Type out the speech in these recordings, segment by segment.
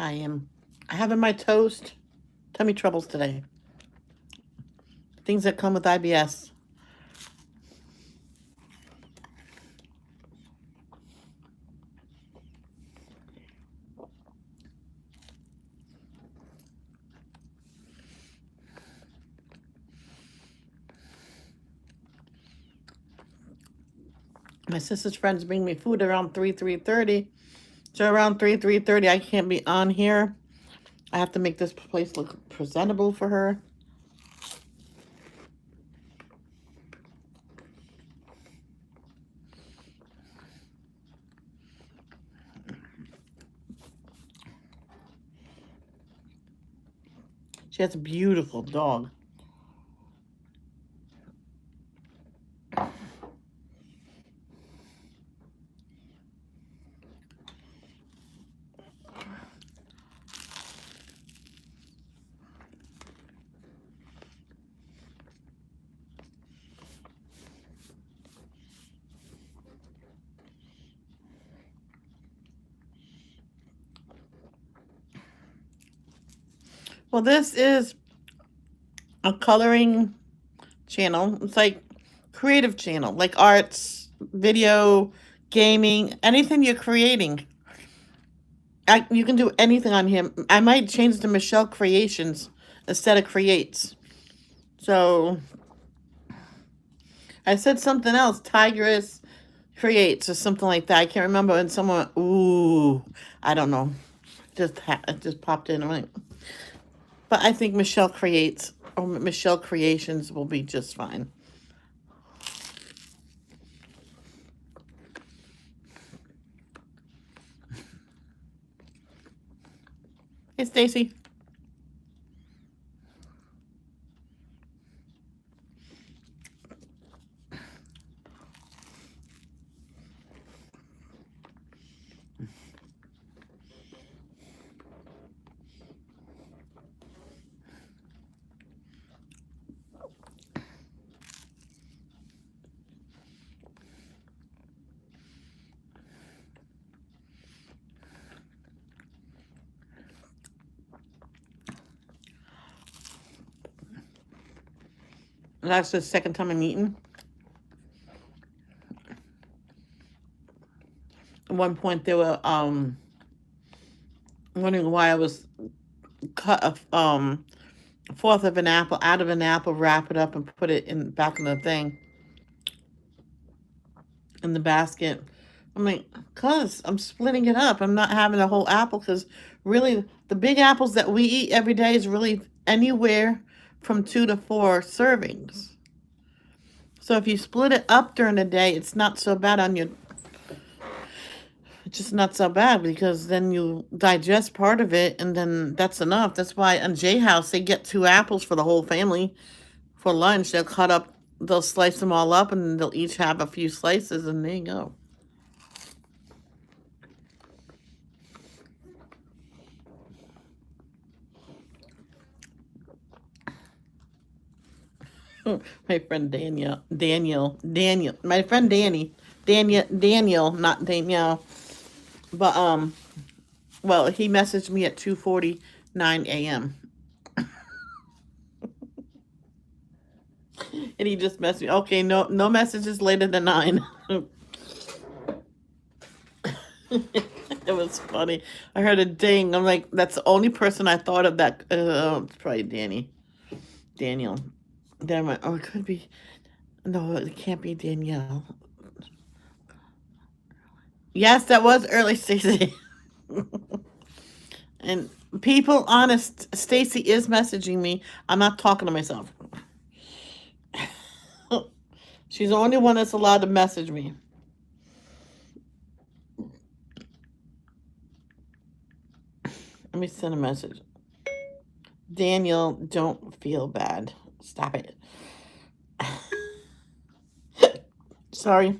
I am having my toast. Tummy troubles today. Things that come with IBS. My sister's friends bring me food around 3:30. So around 3:30, I can't be on here. I have to make this place look presentable for her. She has a beautiful dog. Well, this is a coloring channel. It's like creative channel, like arts, video, gaming, anything you're creating. You can do anything on him. I might change to Michelle Creations instead of Creates. So I said something else, Tigress Creates or something like that. I can't remember. And someone, ooh, I don't know. It just popped in. I'm like, but I think Michelle Creates or Michelle Creations will be just fine. Hey, Stacy. That's the second time I'm eating. At one point, they were wondering why I was cut a fourth of an apple out of an apple, wrap it up, and put it in back in the thing in the basket. I'm like, cuz I'm splitting it up. I'm not having a whole apple because really the big apples that we eat every day is really anywhere from 2 to 4 servings. So if you split it up during the day, it's not so bad on your. It's just not so bad because then you digest part of it and then that's enough. That's why on J House they get 2 apples for the whole family for lunch. They'll slice them all up and they'll each have a few slices and there you go. My friend Daniel, my friend Daniel, not Danielle, but well, he messaged me at 2:49 a.m. and he just messaged me. Okay, no messages later than 9. It was funny. I heard a ding. I'm like, that's the only person I thought of that. It's probably Daniel. Then I went, oh, it could be. No, it can't be Danielle. Yes, that was early, Stacy. And people, honest, Stacy is messaging me. I'm not talking to myself. She's the only one that's allowed to message me. Let me send a message. Daniel, don't feel bad. Stop it. Sorry.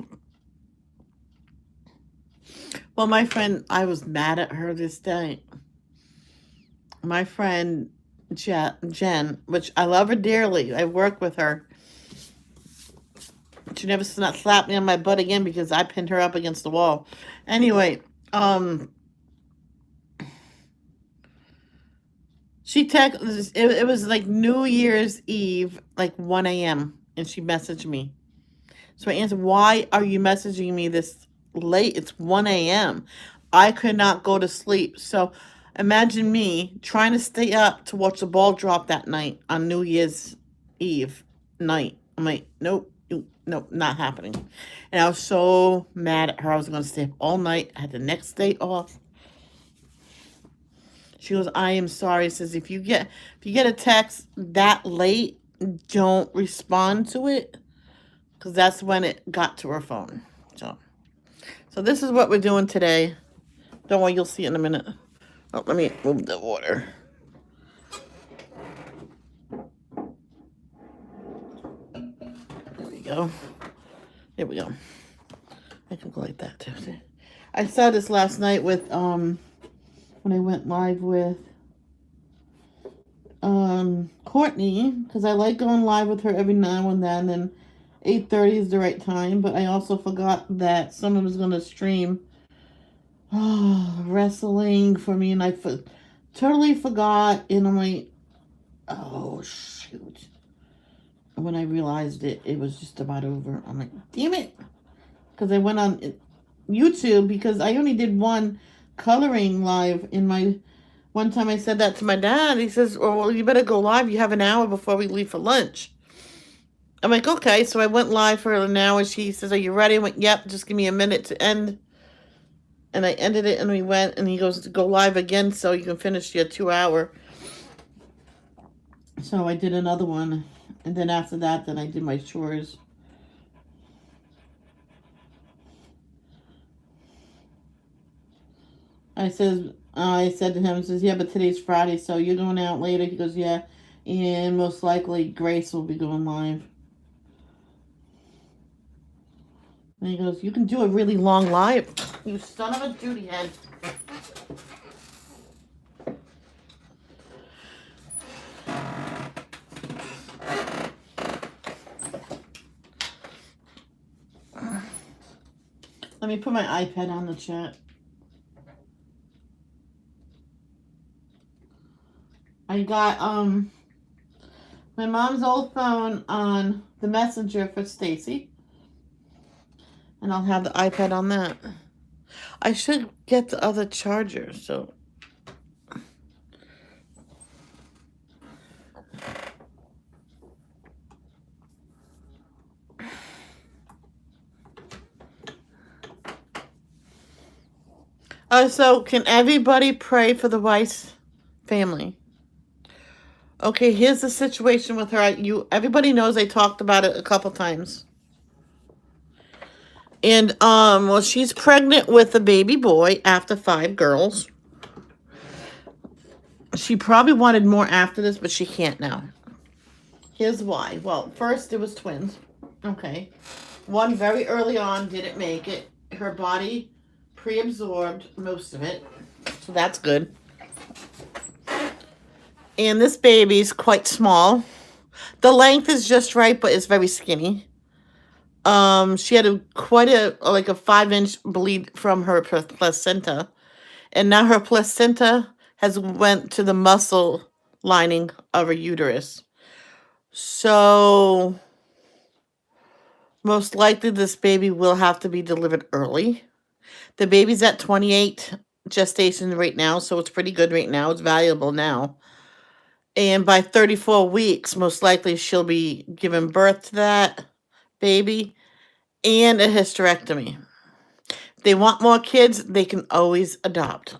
Well, my friend, I was mad at her this day. My friend Jen, which I love her dearly. I work with her. She never slapped me on my butt again because I pinned her up against the wall. Anyway, She texted, it was like New Year's Eve, like 1 a.m., and she messaged me. So I answered, why are you messaging me this late? It's 1 a.m. I could not go to sleep. So imagine me trying to stay up to watch the ball drop that night on New Year's Eve night. I'm like, nope, nope, not happening. And I was so mad at her. I was going to stay up all night. I had the next day off. She goes, I am sorry. Says if you get a text that late, don't respond to it, because that's when it got to her phone. So this is what we're doing today. Don't worry, you'll see it in a minute. Oh, let me move the water. There we go. There we go. I can go like that too. I saw this last night with when I went live with Courtney, because I like going live with her every now and then, and 8:30 is the right time. But I also forgot that someone was going to stream wrestling for me, and I totally forgot. And I'm like, oh shoot! When I realized it was just about over. I'm like, damn it! Because I went on YouTube, because I only did one coloring live in my. One time I said that to my dad. He says, oh, well, you better go live. You have an hour before we leave for lunch. I'm like, okay. So I went live for an hour. She says, are you ready? I went, yep, just give me a minute to end. And I ended it, and we went, and he goes to go live again so you can finish your 2 hour. So I did another one. And then after that, then I did my chores. I said to him, says, yeah, but today's Friday, so you're going out later? He goes, yeah, and most likely Grace will be going live. And he goes, you can do a really long live, you son of a duty head. Let me put my iPad on the chat. I got my mom's old phone on the messenger for Stacy, and I'll have the iPad on that. I should get the other charger, so so can everybody pray for the Weiss family? Okay, here's the situation with her. Everybody knows I talked about it a couple times. And well, she's pregnant with a baby boy after 5 girls. She probably wanted more after this, but she can't now. Here's why. Well, first it was twins. Okay. One very early on didn't make it. Her body pre-absorbed most of it, so that's good. And this baby's quite small. The length is just right, but it's very skinny. She had quite a 5-inch bleed from her placenta, and now her placenta has went to the muscle lining of her uterus. So most likely this baby will have to be delivered early. The baby's at 28 gestation right now, so it's pretty good right now. It's valuable now. And by 34 weeks, most likely she'll be giving birth to that baby and a hysterectomy. If they want more kids, they can always adopt.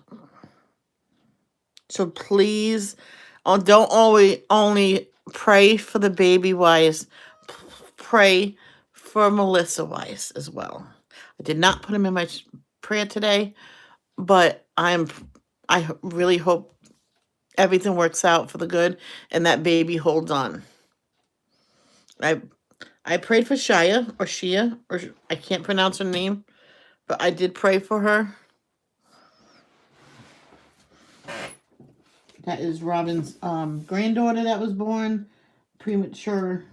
So please, don't only pray for the baby Weiss, pray for Melissa Weiss as well. I did not put him in my prayer today, but I really hope everything works out for the good and that baby holds on. I prayed for Shia, or I can't pronounce her name, but I did pray for her. That is Robin's granddaughter that was born premature.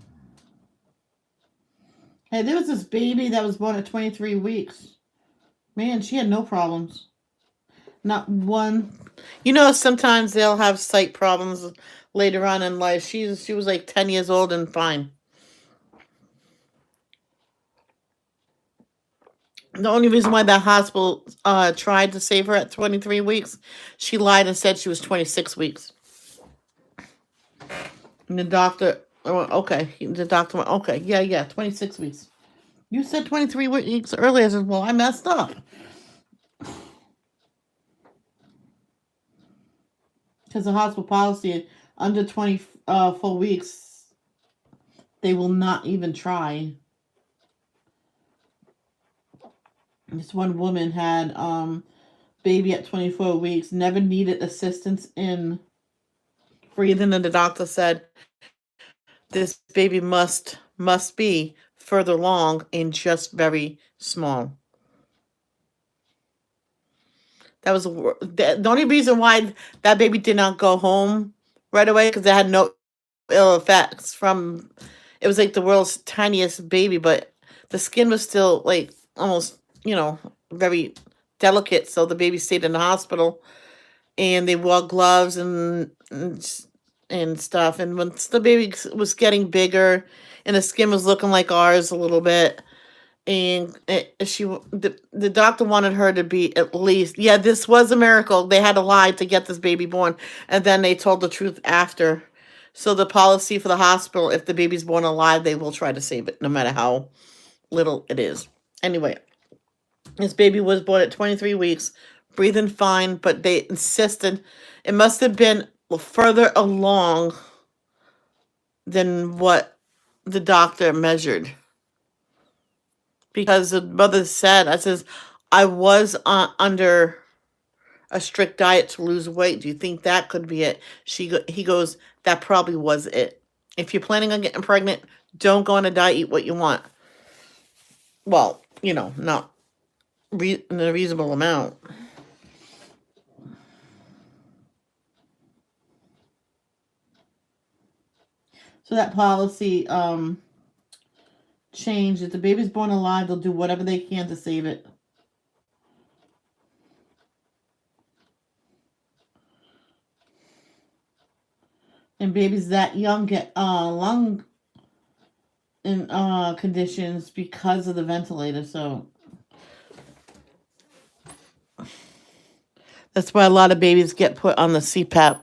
Hey, there was this baby that was born at 23 weeks. Man, she had no problems. Not one. You know, sometimes they'll have sight problems later on in life. She was like 10 years old and fine. The only reason why that hospital tried to save her at 23 weeks, she lied and said she was 26 weeks. And the doctor, okay, the doctor went, okay, yeah, 26 weeks. You said 23 weeks earlier. I said, well, I messed up. Because the hospital policy, under 24 weeks, they will not even try. This one woman had baby at 24 weeks, never needed assistance in breathing, and the doctor said this baby must be further along and just very small. That was the only reason why that baby did not go home right away, because it had no ill effects from. It was like the world's tiniest baby, but the skin was still like almost, very delicate. So the baby stayed in the hospital, and they wore gloves and stuff. And once the baby was getting bigger, and the skin was looking like ours a little bit, and the doctor wanted her to be at least, yeah, this was a miracle. They had to lie to get this baby born, and then they told the truth after. So the policy for the hospital, if the baby's born alive, they will try to save it, no matter how little it is. Anyway, this baby was born at 23 weeks, breathing fine, but they insisted it must have been further along than what the doctor measured. Because the mother said, I says, I was under a strict diet to lose weight. Do you think that could be it? He goes, that probably was it. If you're planning on getting pregnant, don't go on a diet, eat what you want. Well, not in a reasonable amount. So that policy changed. If the baby's born alive, they'll do whatever they can to save it. And babies that young get lung conditions because of the ventilator. So that's why a lot of babies get put on the CPAP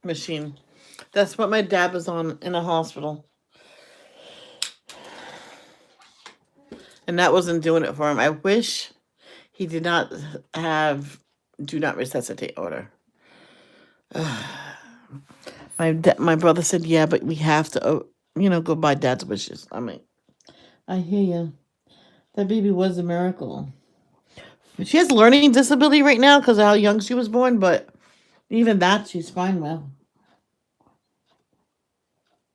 machine. That's what my dad was on in a hospital. And that wasn't doing it for him. I wish he did not have do not resuscitate order. My brother said, yeah, but we have to, go by dad's wishes. I mean, I hear you. That baby was a miracle. She has learning disability right now because of how young she was born, but even that she's fine with.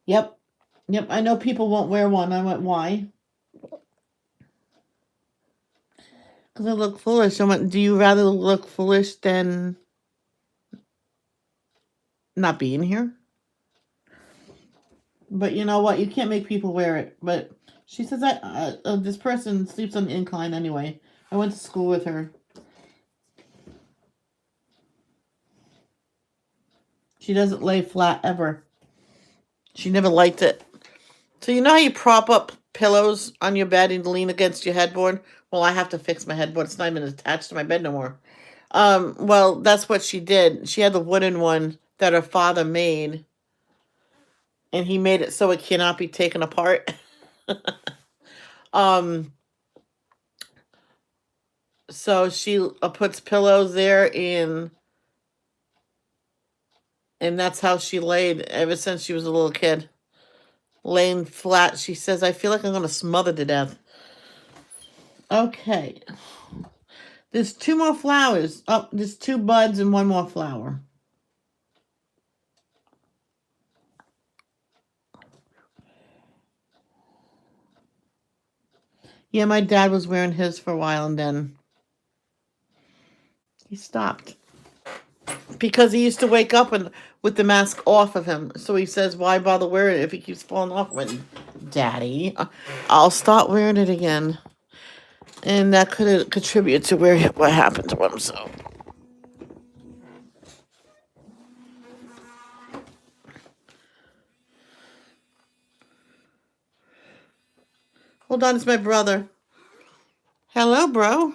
Yep. I know people won't wear one. I went, why? Because I look foolish. I went, do you rather look foolish than not being here? But you know what? You can't make people wear it. But she says that this person sleeps on the incline anyway. I went to school with her. She doesn't lay flat ever. She never liked it. So you know how you prop up pillows on your bed and lean against your headboard? Well, I have to fix my headboard. It's not even attached to my bed no more. Well, that's what she did. She had the wooden one that her father made, and he made it so it cannot be taken apart. So she puts pillows there, and that's how she laid ever since she was a little kid. Laying flat. She says, I feel like I'm going to smother to death. Okay. There's 2 more flowers. Oh, there's 2 buds and 1 more flower. Yeah, my dad was wearing his for a while, and then he stopped. Because he used to wake up with the mask off of him. So he says, why bother wearing it if he keeps falling off? When, Daddy, I'll start wearing it again. and that could contribute to where what happened to him. So hold on, it's my brother. Hello, bro.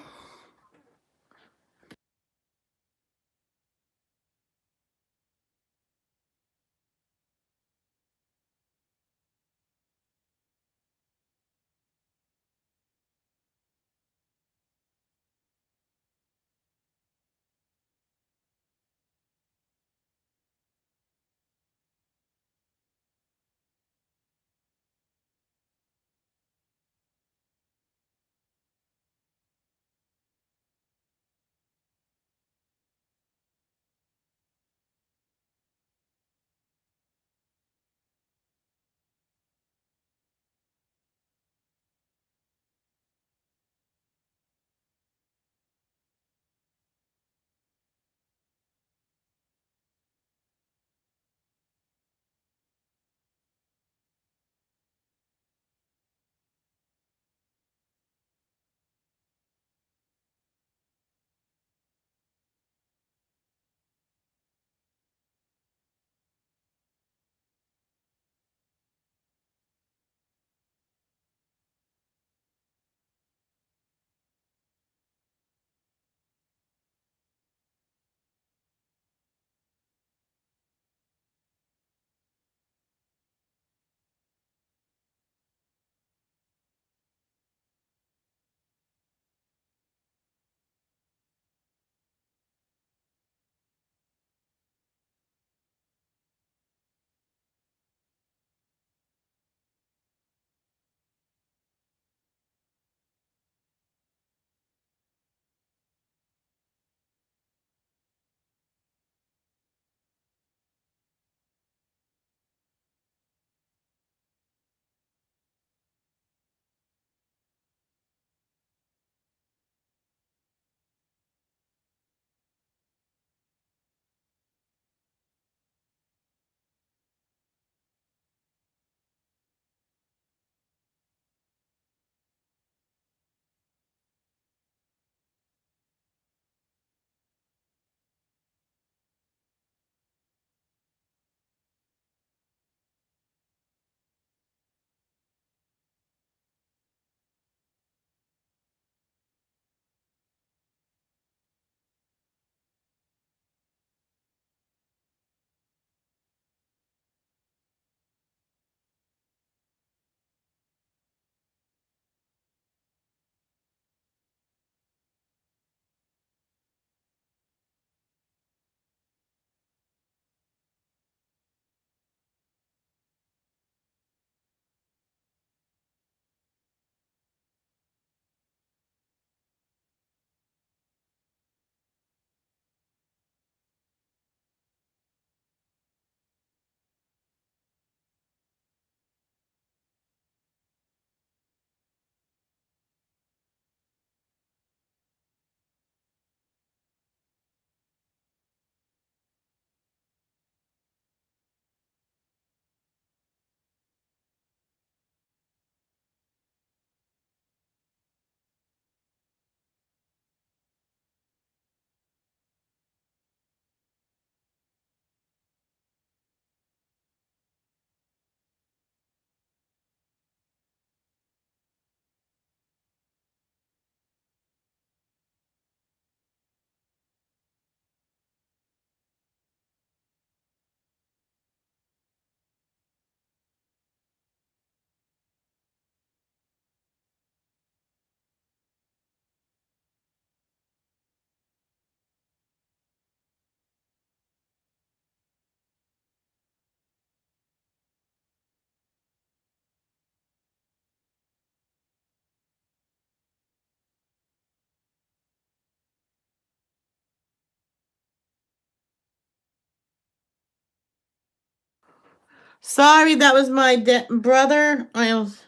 Sorry, that was my brother. I was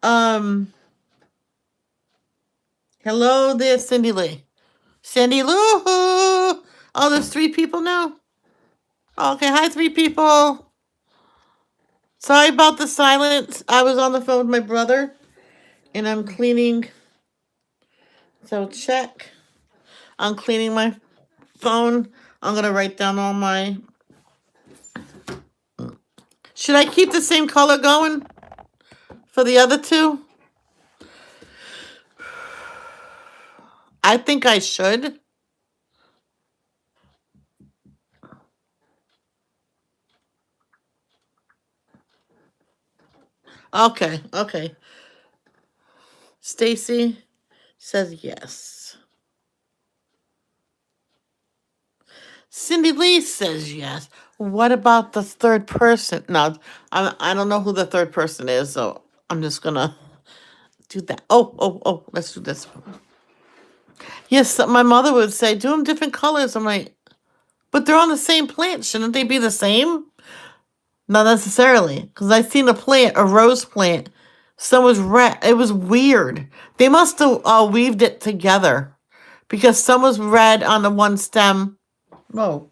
um. Hello there, Cindy Lee. Cindy Lou. Oh, there's three people now. Okay, hi, three people. Sorry about the silence. I was on the phone with my brother, and I'm cleaning So check. I'm cleaning my phone. I'm gonna write down all my. Should I keep the same color going for the other two? I think I should. Okay, okay. Stacy says yes. Cindy Lee says yes. What about the third person? No, I don't know who the third person is, so I'm just gonna do that. Oh, let's do this. Yes, my mother would say, do them different colors. I'm like, but they're on the same plant. Shouldn't they be the same? Not necessarily, because I seen a plant, a rose plant. Some was red. It was weird. They must have weaved it together, because some was red on the one stem. Whoa,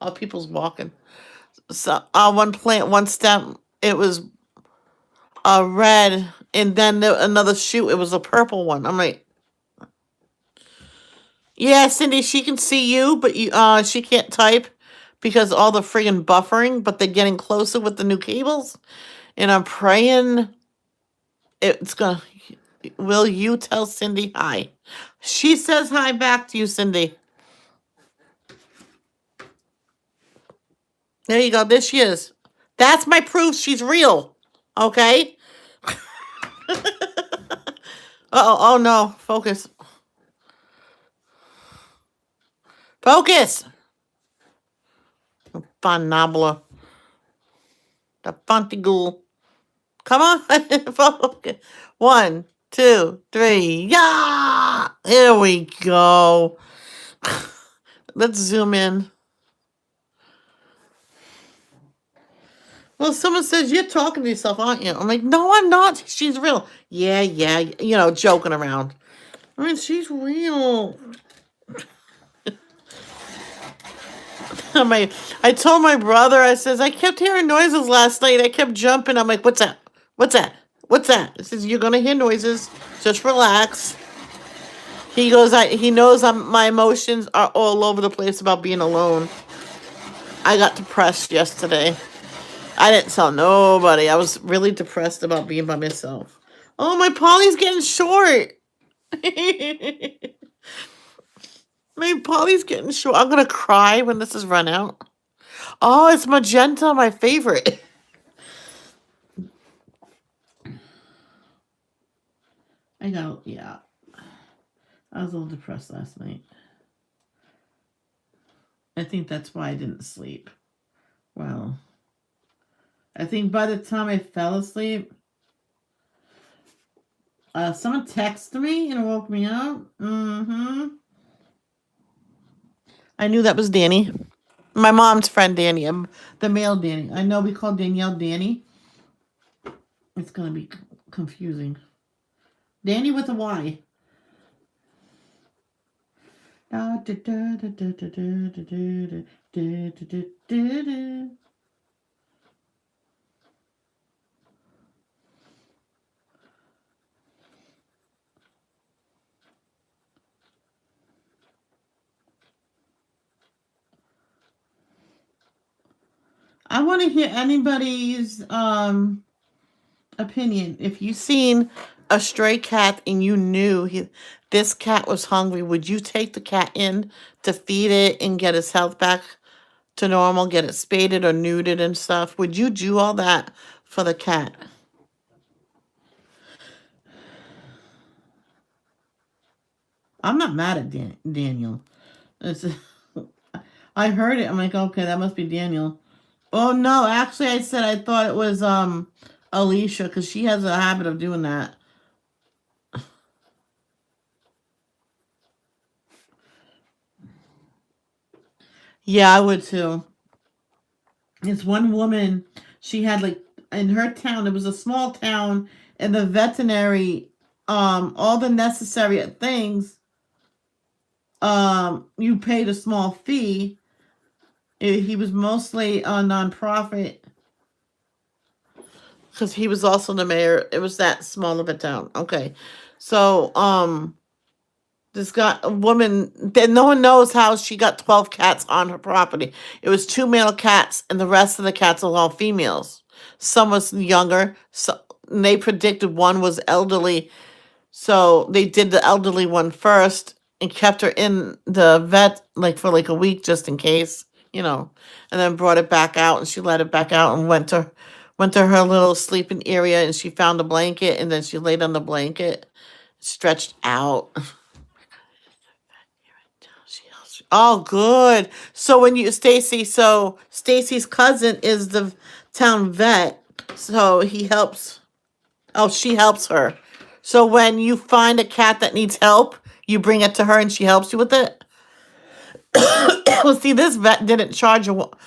all people's walking. So one plant, one stem, it was red, and then another shoot, it was a purple one. I'm like, yeah, Cindy, she can see you, but she can't type because all the friggin' buffering. But they're getting closer with the new cables, and I'm praying it's gonna. Will you tell Cindy hi? She says hi back to you, Cindy. There you go. There she is. That's my proof she's real. Okay. Oh no. Focus. Focus. Fanabla. The Fontigul. Come on. Focus. 1, 2, 3. Yeah. Here we go. Let's zoom in. Well, someone says, you're talking to yourself, aren't you? I'm like, no, I'm not. She's real. Yeah, joking around. I mean, she's real. I told my brother, I says, I kept hearing noises last night. I kept jumping. I'm like, what's that? What's that? What's that? He says, you're going to hear noises. Just relax. He goes, he knows my emotions are all over the place about being alone. I got depressed yesterday. I didn't tell nobody. I was really depressed about being by myself. Oh, my Polly's getting short. My Polly's getting short. I'm going to cry when this is run out. Oh, it's magenta, my favorite. I know, yeah. I was a little depressed last night. I think that's why I didn't sleep. Well, I think by the time I fell asleep, someone texted me and woke me up. I knew that was Danny. My mom's friend, Danny. The male Danny. I know we call Danielle Danny. It's going to be confusing. Danny with a Y. I want to hear anybody's opinion. If you seen a stray cat and you knew this cat was hungry, would you take the cat in to feed it and get its health back to normal, get it spaded or neutered and stuff? Would you do all that for the cat? I'm not mad at Daniel. I heard it. I'm like, okay, that must be Daniel. Oh no, actually I said I thought it was Alicia, because she has a habit of doing that. Yeah, I would too. It's one woman, she had like in her town, it was a small town, and the veterinary, all the necessary things, you paid a small fee. He was mostly a nonprofit because he was also the mayor. It was that small of a town. Okay. So, This got a woman that no one knows how she got 12 cats on her property. It was two male cats, and the rest of the cats are all females. Some was younger. So and they predicted one was elderly, so they did the elderly one first and kept her in the vet like for like a week just in case, you know, and then brought it back out and she let it back out and went to her little sleeping area and she found a blanket and then she laid on the blanket, stretched out. Oh, good. So when you Stacy, so Stacy's cousin is the town vet, so he helps. Oh, she helps her. So when you find a cat that needs help, you bring it to her and she helps you with it. Well, see, this vet didn't charge a, but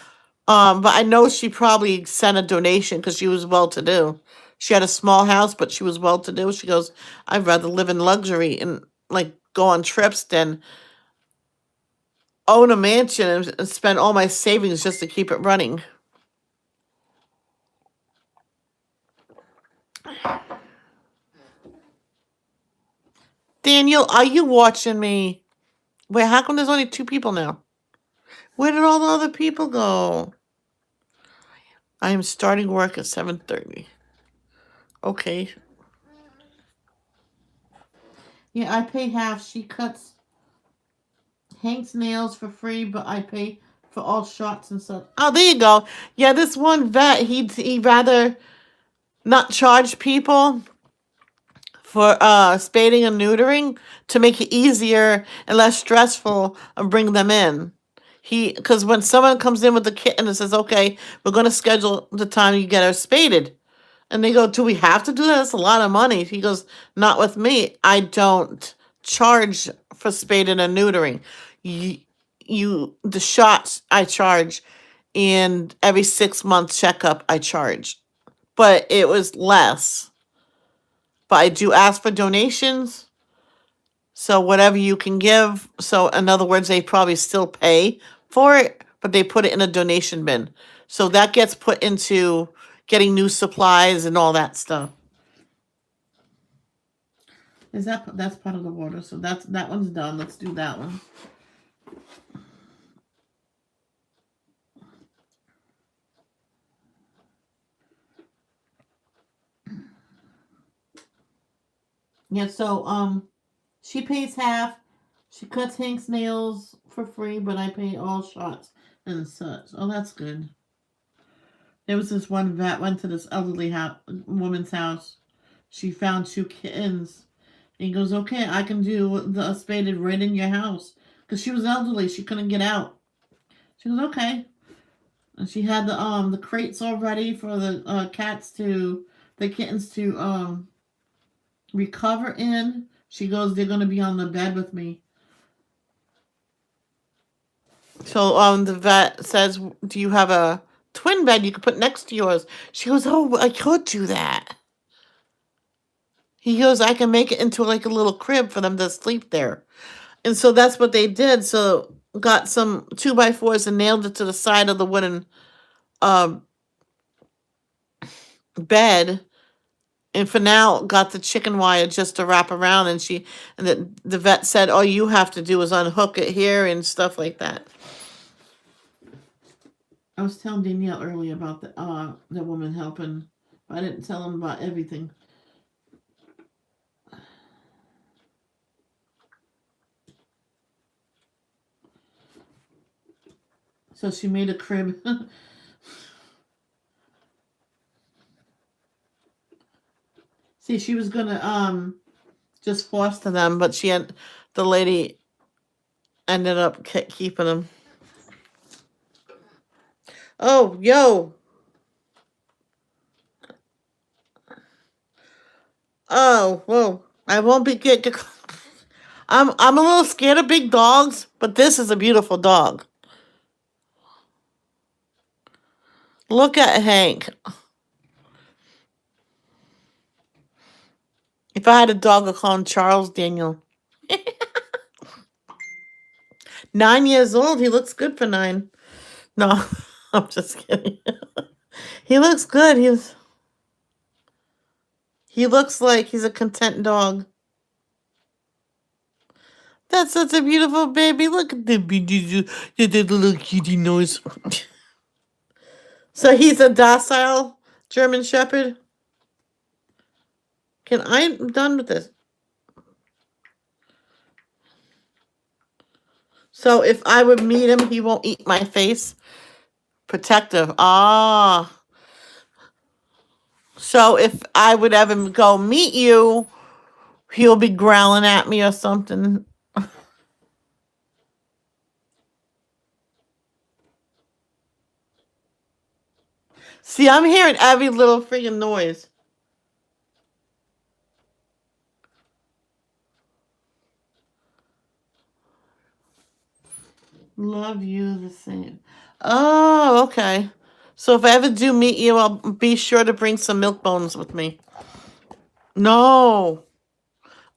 I know she probably sent a donation because she was well to do. She had a small house, but she was well to do. She goes, I'd rather live in luxury and like go on trips than own a mansion and spend all my savings just to keep it running. Daniel, are you watching me? Wait, how come there's only two people now? Where did all the other people go? I am starting work at 7:30. Okay. Yeah, I pay half. She cuts Hank's nails for free, but I pay for all shots and stuff. Oh, there you go. Yeah, this one vet, he'd rather not charge people for spading and neutering to make it easier and less stressful and bring them in. Because when someone comes in with a kitten and says, okay, we're going to schedule the time you get her spaded. And they go, do we have to do that? That's a lot of money. He goes, not with me. I don't charge for spading and neutering. The shots I charge, and every 6 month checkup I charge. But it was less. But I do ask for donations. So whatever you can give. So in other words, they probably still pay for it, but they put it in a donation bin. So that gets put into getting new supplies and all that stuff. That's part of the water? So that one's done. Let's do that one. Yeah, so she pays half. She cuts Hank's nails for free, but I pay all shots and such. Oh, that's good. There was this one vet went to this elderly woman's house. She found two kittens. And he goes, okay, I can do the spaded right in your house. Because she was elderly. She couldn't get out. She goes, okay. And she had the crates all ready for the kittens to recover in. She goes, they're gonna be on the bed with me. So the vet says, do you have a twin bed you could put next to yours? She goes, oh, I could do that. He goes, I can make it into like a little crib for them to sleep there. And so that's what they did. So got some 2x4s and nailed it to the side of the wooden um bed. And for now, got the chicken wire just to wrap around. And the vet said, all you have to do is unhook it here and stuff like that. I was telling Danielle earlier about the woman helping. I didn't tell him about everything. So she made a crib. See, she was gonna just foster them, but the lady ended up keeping them. Oh, yo. Oh, whoa. I won't be get. I'm a little scared of big dogs, but this is a beautiful dog. Look at Hank. If I had a dog, I'd call him Charles Daniel. 9 years old. He looks good for 9. No, I'm just kidding. He looks good. He looks like he's a content dog. That's such a beautiful baby. Look at the little cutie nose. So he's a docile German Shepherd. I'm done with this. So if I would meet him, he won't eat my face. Protective. Ah. So if I would ever go meet you, he'll be growling at me or something. See, I'm hearing every little freaking noise. Love you the same. Oh, okay. So if I ever do meet you, I'll be sure to bring some milk bones with me. No.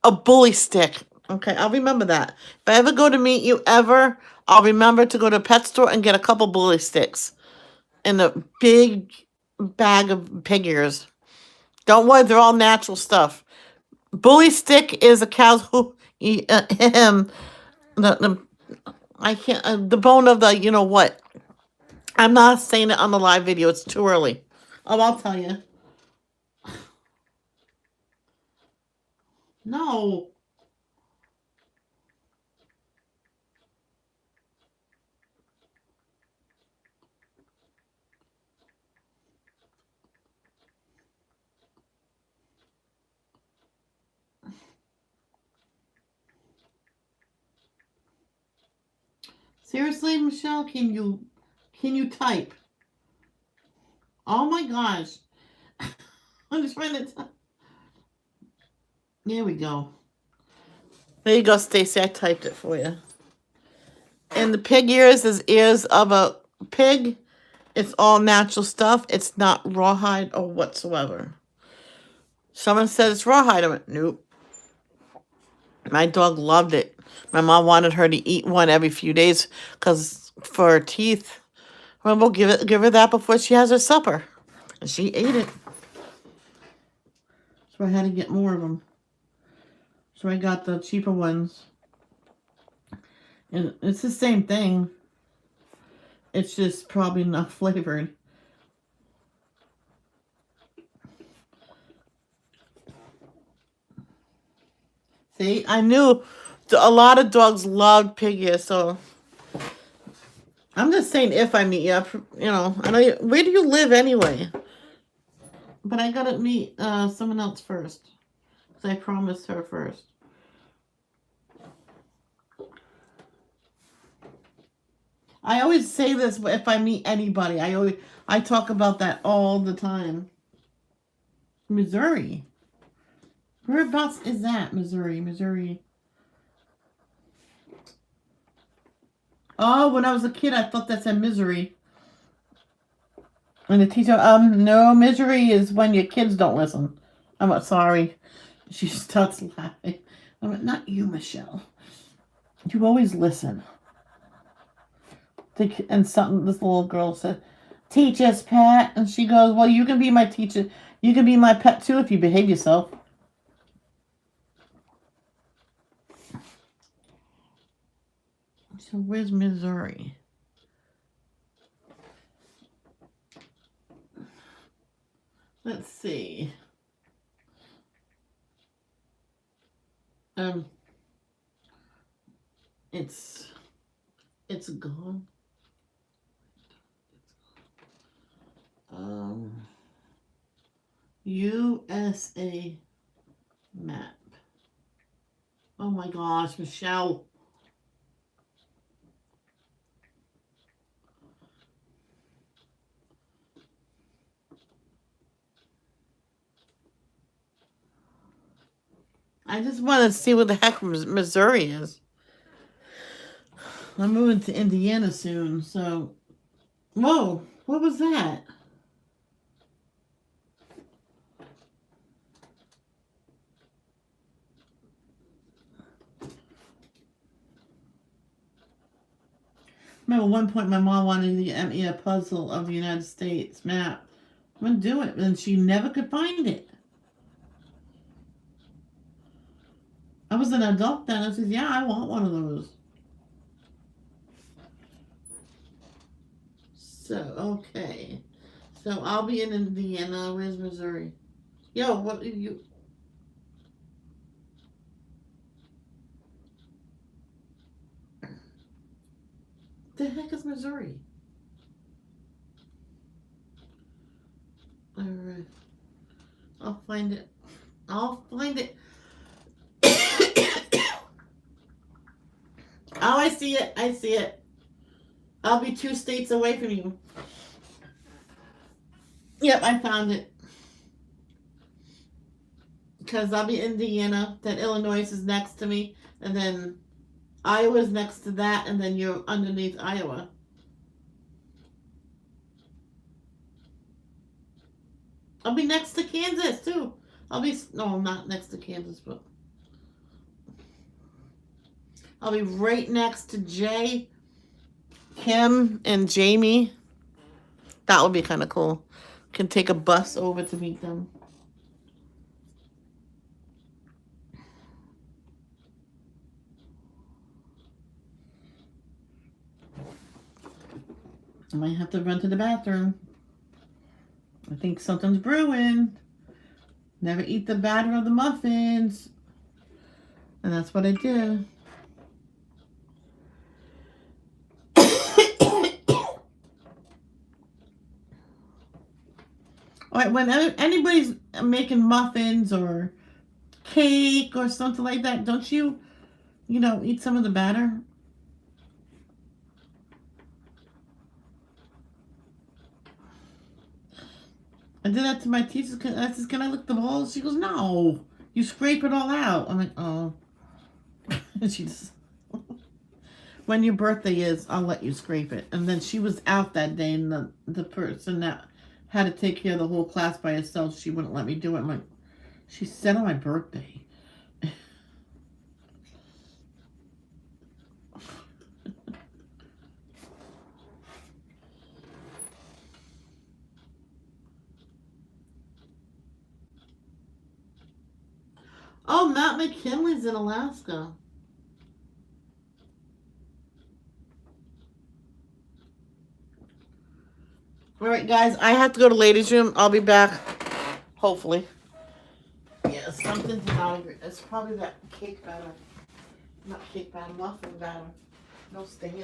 A bully stick. Okay, I'll remember that. If I ever go to meet you ever, I'll remember to go to a pet store and get a couple bully sticks and a big bag of pig ears. Don't worry, they're all natural stuff. Bully stick is a cow's him. The I can't the bone of the you know what. I'm not saying it on the live video. It's too early. Oh, I'll tell you. No. Seriously, Michelle, can you type? Oh my gosh. I'm trying to type. There we go. There you go, Stacy. I typed it for you. And the pig ears is ears of a pig. It's all natural stuff. It's not rawhide or whatsoever. Someone said it's rawhide. I went, nope. My dog loved it. My mom wanted her to eat one every few days because for her teeth. Well, we'll give her that before she has her supper. And she ate it. So I had to get more of them. So I got the cheaper ones. And it's the same thing. It's just probably not flavored. See, I knew a lot of dogs loved pig ears, so I'm just saying if I meet you, you know, I know you, where do you live anyway? But I gotta meet someone else first. Because I promised her first. I always say this if I meet anybody. I talk about that all the time. Missouri. Whereabouts is that? Missouri. Oh, when I was a kid, I thought that said misery. And the teacher, no, misery is when your kids don't listen. I'm sorry. She starts laughing. I'm like, not you, Michelle. You always listen. And this little girl said, teach us, Pat. And she goes, well, you can be my teacher. You can be my pet too if you behave yourself. So where's Missouri? Let's see. It's gone. USA map. Oh my gosh, Michelle. I just want to see what the heck Missouri is. I'm moving to Indiana soon, so. Whoa, what was that? Remember, at one point, my mom wanted to get me a puzzle of the United States map. I'm going to do it, and she never could find it. I was an adult then. I said, yeah, I want one of those. So, okay. So I'll be in Indiana. Where's Missouri? Yo, what are you? The heck is Missouri? All right. I'll find it. I'll find it. Oh, I see it. I see it. I'll be 2 states away from you. Yep, I found it. Because I'll be Indiana, then Illinois is next to me, and then Iowa's next to that, and then you're underneath Iowa. I'll be next to Kansas too. I'll be no, not next to Kansas, but I'll be right next to Jay, Kim, and Jamie. That would be kind of cool. Can take a bus over to meet them. I might have to run to the bathroom. I think something's brewing. Never eat the batter of the muffins. And that's what I do. All right, when anybody's making muffins or cake or something like that, don't you, eat some of the batter? I did that to my teacher. I said, "Can I lick the balls?" She goes, "No, you scrape it all out." I'm like, "Oh." And she just, when your birthday is, I'll let you scrape it. And then she was out that day, and the person that had to take care of the whole class by herself, she wouldn't let me do it. I'm like, she said on my birthday. Oh, Mount McKinley's in Alaska. All right, guys, I have to go to ladies' room. I'll be back, hopefully. Yeah, something's not. It's probably that cake batter. Not cake batter, muffin batter. No, stand.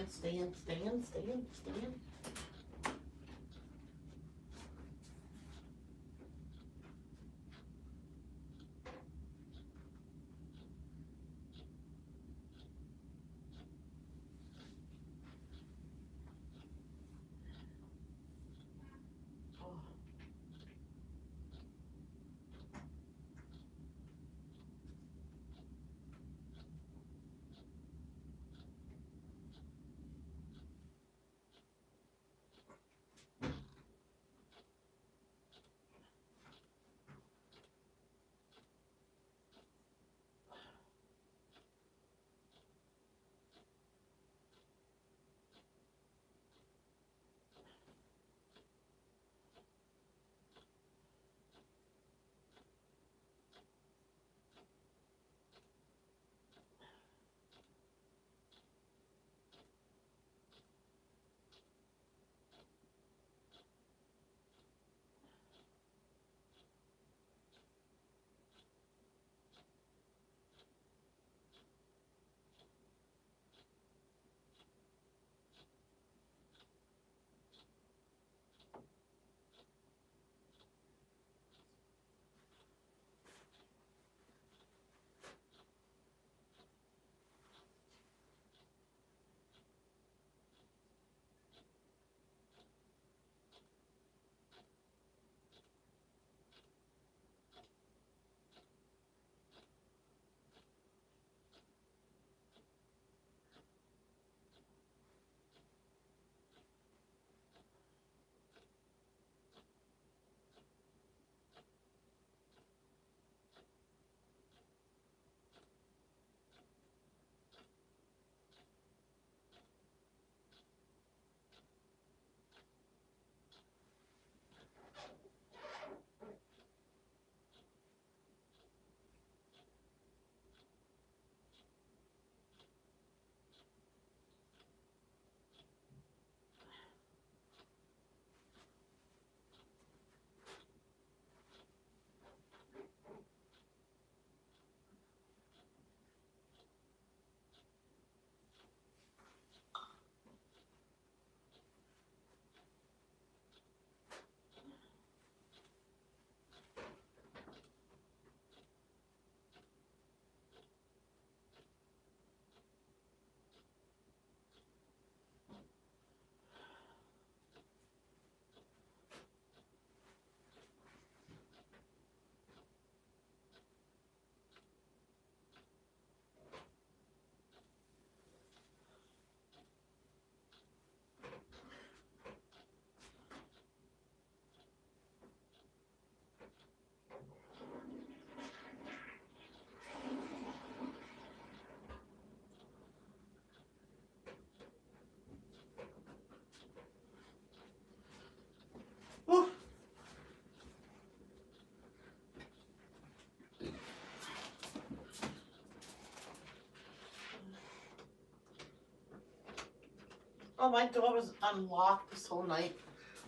Oh, my door was unlocked this whole night.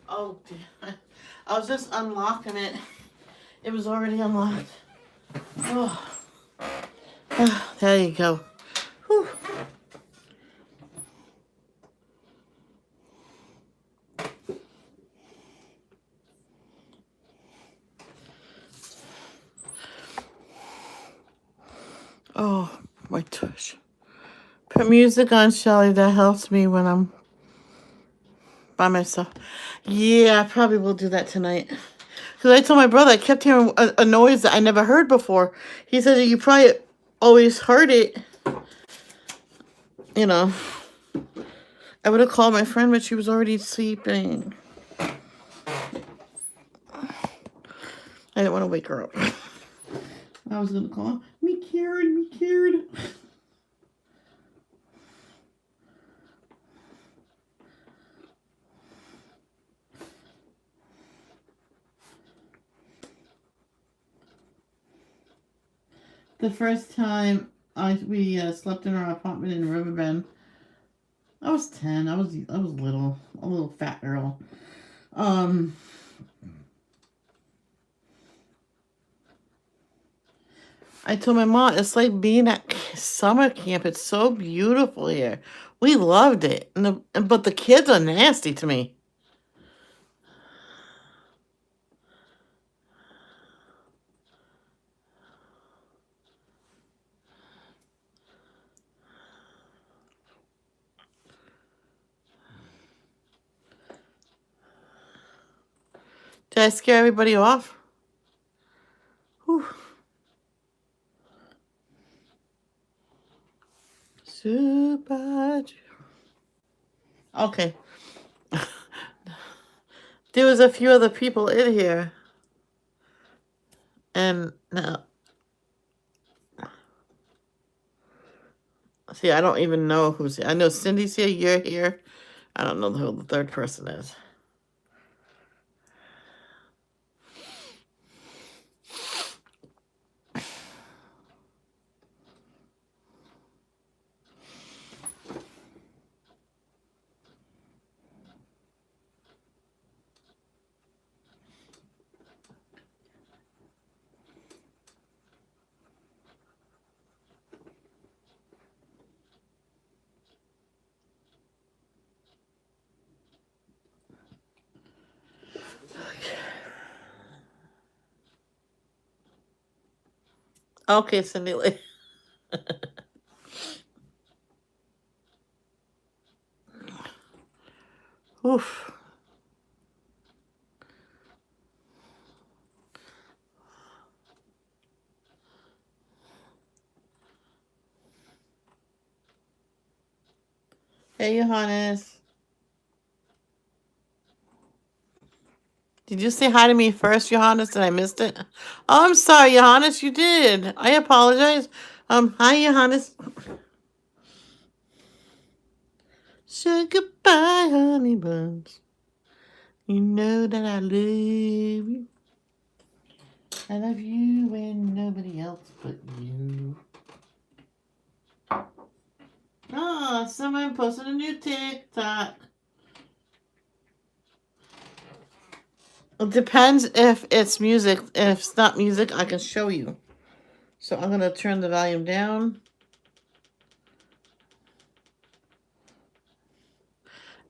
Oh, dear. I was just unlocking it. It was already unlocked. Oh, there you go. Whew. Oh, my tush. Put music on, Shelly. That helps me when I'm by myself. Yeah, I probably will do that tonight. Because I told my brother I kept hearing a noise that I never heard before. He said you probably always heard it. You know, I would have called my friend, but she was already sleeping. I didn't want to wake her up. I was going to call me, Karen, me, Karen. The first time we slept in our apartment in Riverbend, I was 10. I was little, a little fat girl. I told my mom it's like being at summer camp. It's so beautiful here. We loved it, but the kids are nasty to me. Did I scare everybody off? Whew. Super. Okay. There was a few other people in here, and now, see, I don't even know who's here. I know Cindy's here. You're here. I don't know who the third person is. Okay, Cindy. Oof. Hey, Johannes. Did you say hi to me first, Johannes? Did I missed it? Oh, I'm sorry, Johannes. You did. I apologize. Hi, Johannes. Say goodbye, honey buns. You know that I love you. I love you and nobody else but you. Oh, someone posted a new TikTok. It depends if it's music. If it's not music, I can show you. So I'm going to turn the volume down.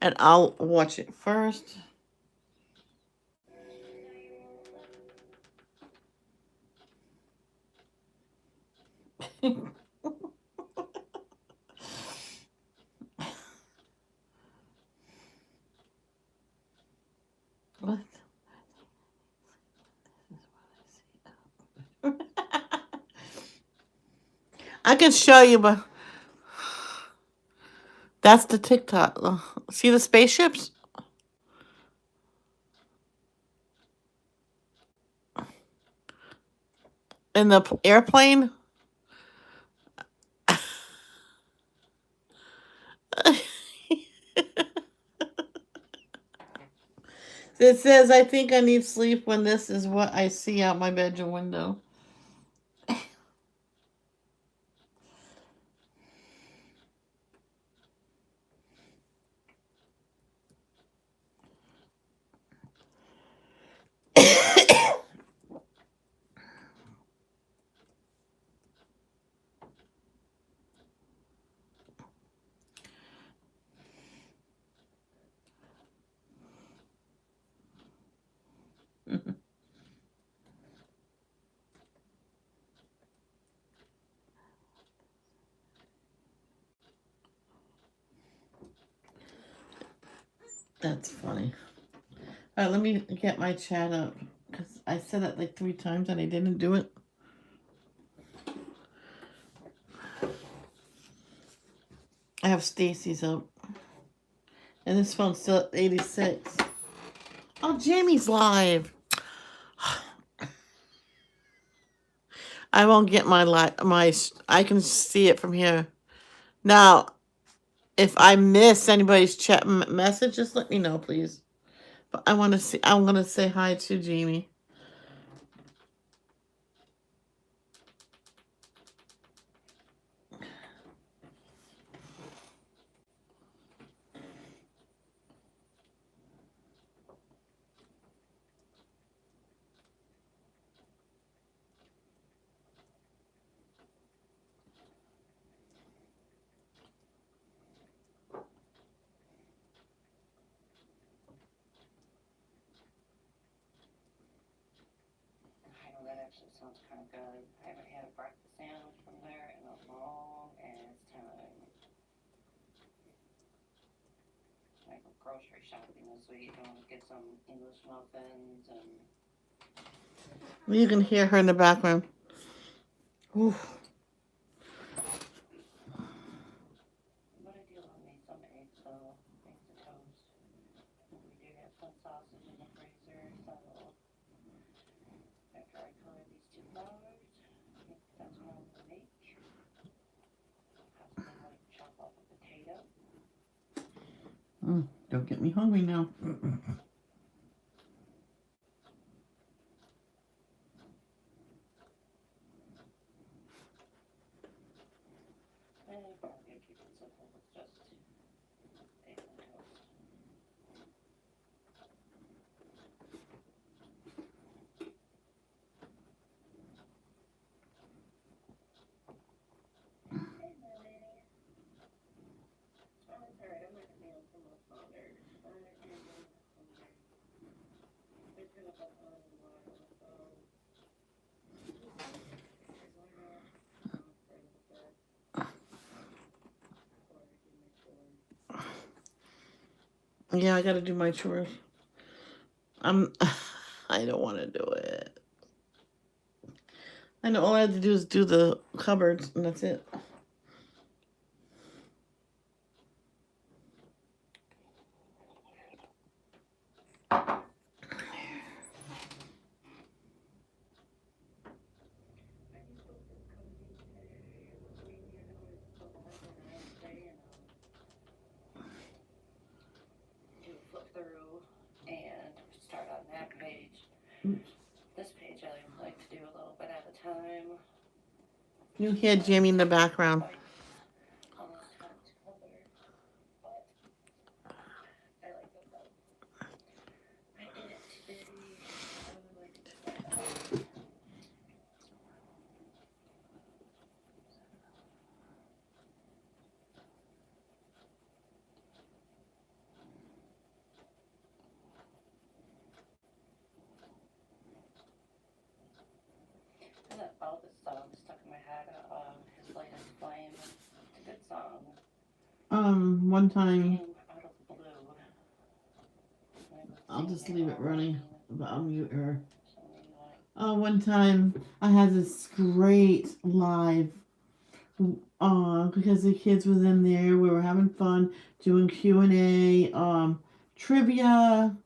And I'll watch it first. What? I can show you, but that's the TikTok. See the spaceships? In the airplane? It says, I think I need sleep when this is what I see out my bedroom window. That's funny. All right, let me get my chat up because I said it like 3 times and I didn't do it. I have Stacy's up. And this phone's still at 86. Oh, Jamie's live. I won't get I can see it from here. Now, if I miss anybody's chat message, just let me know, please. But I'm going to say hi to Jamie. I know that actually sounds kind of good. I haven't had a breakfast sandwich from there in a long ass time. I go grocery shopping this week. I want to get some English muffins and. You can hear her in the background. Oof. But I do love me some eggs though. Eggs and toast. We do have some sausage in the freezer, so after I color these 2 flowers, that's what I'm gonna make. Possibly like chop up a potato. Don't get me hungry now. And probably gonna keep it simple with just eggs and toast. Yeah, I gotta do my chores. I don't want to do it. I know all I have to do is do the cupboards, and that's it. Do a flip through and start on that page. This page I like to do a little bit at a time. You hear Jamie in the background. Almost got to cover, but I like this one. I ate it today. I would like to try that. And that Elvis song stuck in my head. His latest Flame. It's a good song. One time. Came out of the blue. I'll just leave it running, but I'll mute her. So maybe like. One time I had this great live. Because the kids was in there, we were having fun doing Q&A, trivia.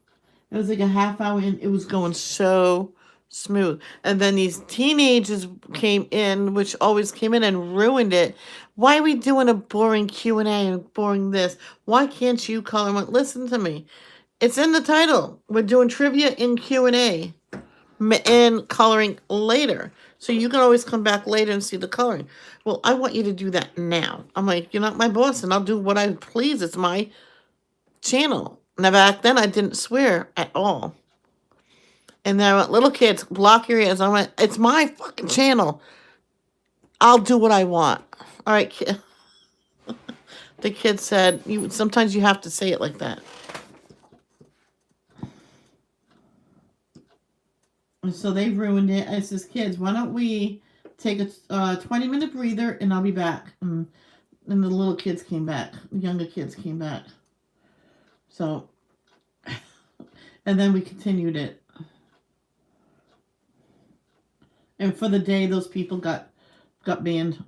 It was like a half hour, and it was going so smooth. And then these teenagers came in, which always came in and ruined it. Why are we doing a boring Q&A and boring this? Why can't you color? Listen to me. It's in the title. We're doing trivia in Q&A and coloring later. So you can always come back later and see the coloring. Well, I want you to do that now. I'm like, you're not my boss, and I'll do what I please. It's my channel. Now, back then, I didn't swear at all. And then I went, little kids, block your ears. I went, it's my fucking channel. I'll do what I want. All right, kid. The kid said, sometimes you have to say it like that. And so they ruined it. I says, kids, why don't we take a 20-minute breather, and I'll be back. And the little kids came back. The younger kids came back. So And then we continued it. And for the day, those people got banned.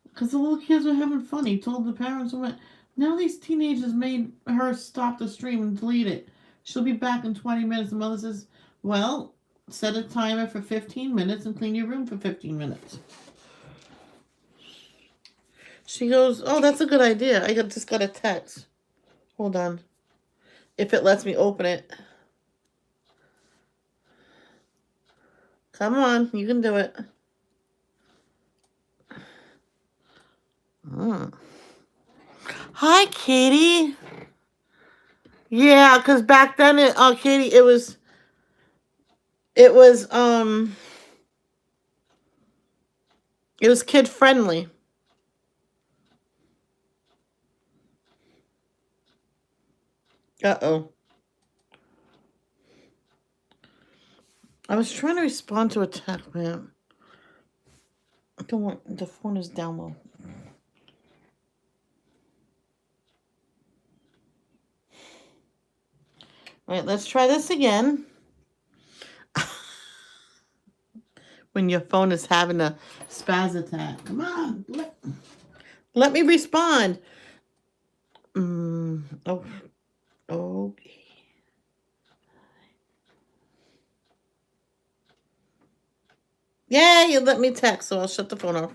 Because the little kids were having fun. He told the parents, now these teenagers made her stop the stream and delete it. She'll be back in 20 minutes. The mother says, well, set a timer for 15 minutes and clean your room for 15 minutes. She goes, oh, that's a good idea. I just got a text. Hold on. If it lets me open it. Come on, you can do it. Hi, Katie. Yeah, because back then, Katie, it was kid friendly. Uh-oh. I was trying to respond to a text, man. I don't want, the phone is down low. All right, let's try this again. When your phone is having a spaz attack. Come on. Let me respond. Oh, okay. Yeah, you let me text, so I'll shut the phone off.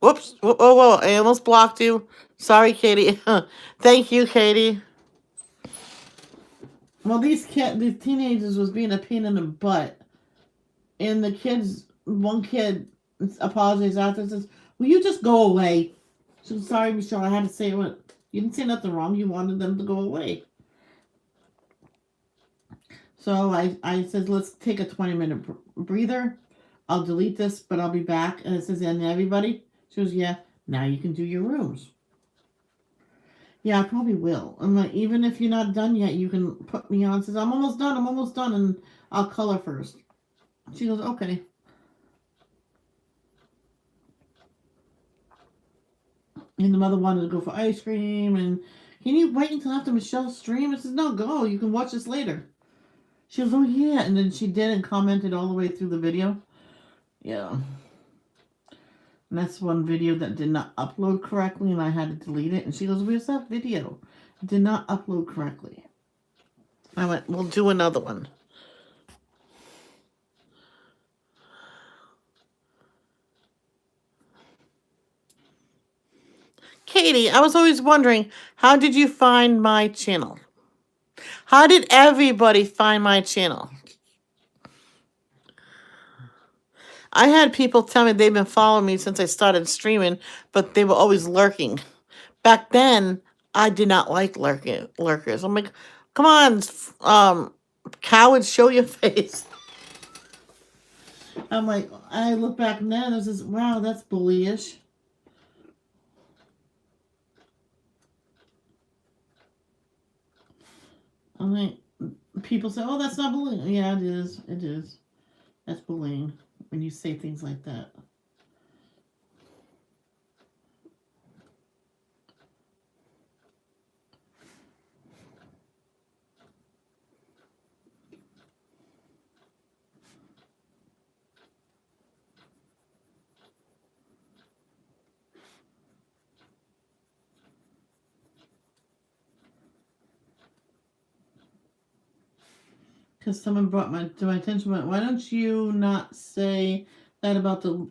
Whoops. Whoa. I almost blocked you. Sorry, Katie. Thank you, Katie. Well, these teenagers was being a pain in the butt. And the kids, one kid apologized after and says, will you just go away? She was, sorry, Michelle, I had to say what. You didn't say nothing wrong. You wanted them to go away. So I said, let's take a 20-minute breather. I'll delete this, but I'll be back. And it says, and everybody? She goes, yeah, now you can do your rooms. Yeah, I probably will. I'm like, even if you're not done yet, you can put me on. Says, I'm almost done, and I'll color first. She goes, okay. And the mother wanted to go for ice cream, and can you wait until after Michelle's stream? I says, no, go. You can watch this later. She goes, oh, yeah. And then she did and commented all the way through the video. Yeah. And that's one video that did not upload correctly, and I had to delete it. And she goes, where's that video? It did not upload correctly. I went, we'll do another one. Katie, I was always wondering, how did you find my channel? How did everybody find my channel? I had people tell me they've been following me since I started streaming, but they were always lurking. Back then, I did not like lurkers. I'm like, come on, cowards, show your face. I'm like, I look back now and I says, wow, that's bullyish. I'm like, people say, oh, that's not bullying. Yeah, it is. It is. That's bullying when you say things like that. Because someone brought to my attention, why don't you not say that about the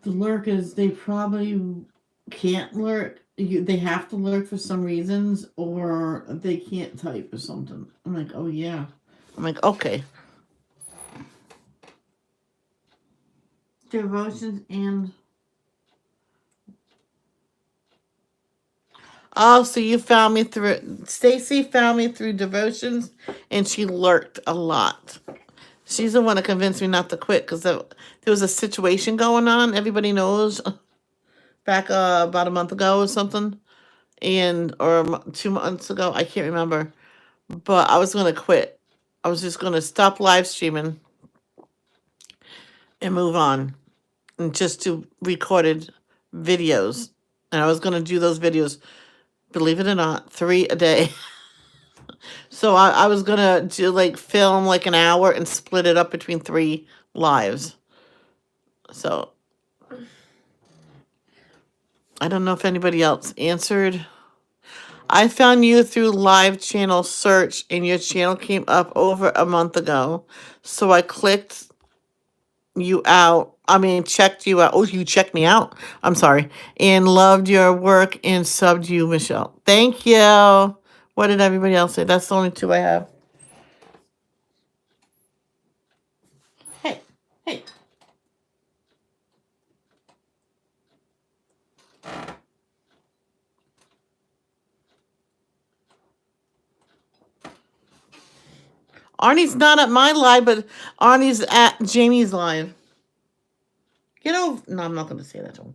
lurkers? They probably can't lurk. They have to lurk for some reasons, or they can't type or something. I'm like, oh yeah. I'm like, okay. Devotions and... Oh, so you found me through... Stacy found me through Devotions, and she lurked a lot. She's the one that convinced me not to quit, because there was a situation going on. Everybody knows. Back about a month ago or something. Or 2 months ago. I can't remember. But I was going to quit. I was just going to stop live streaming. and move on and just do recorded videos. And I was going to do those videos, believe it or not, 3 a day. So I was going to do like film like an hour and split it up between 3 lives. So I don't know if anybody else answered. I found you through live channel search and your channel came up over a month ago. So I clicked you out. I mean, checked you out. Oh, you checked me out. I'm sorry. And loved your work and subbed you, Michelle. Thank you. What did everybody else say? That's the only 2 I have. Hey, hey. Arnie's not at my live, but Arnie's at Jamie's live. Get over. No, I'm not going to say that to him.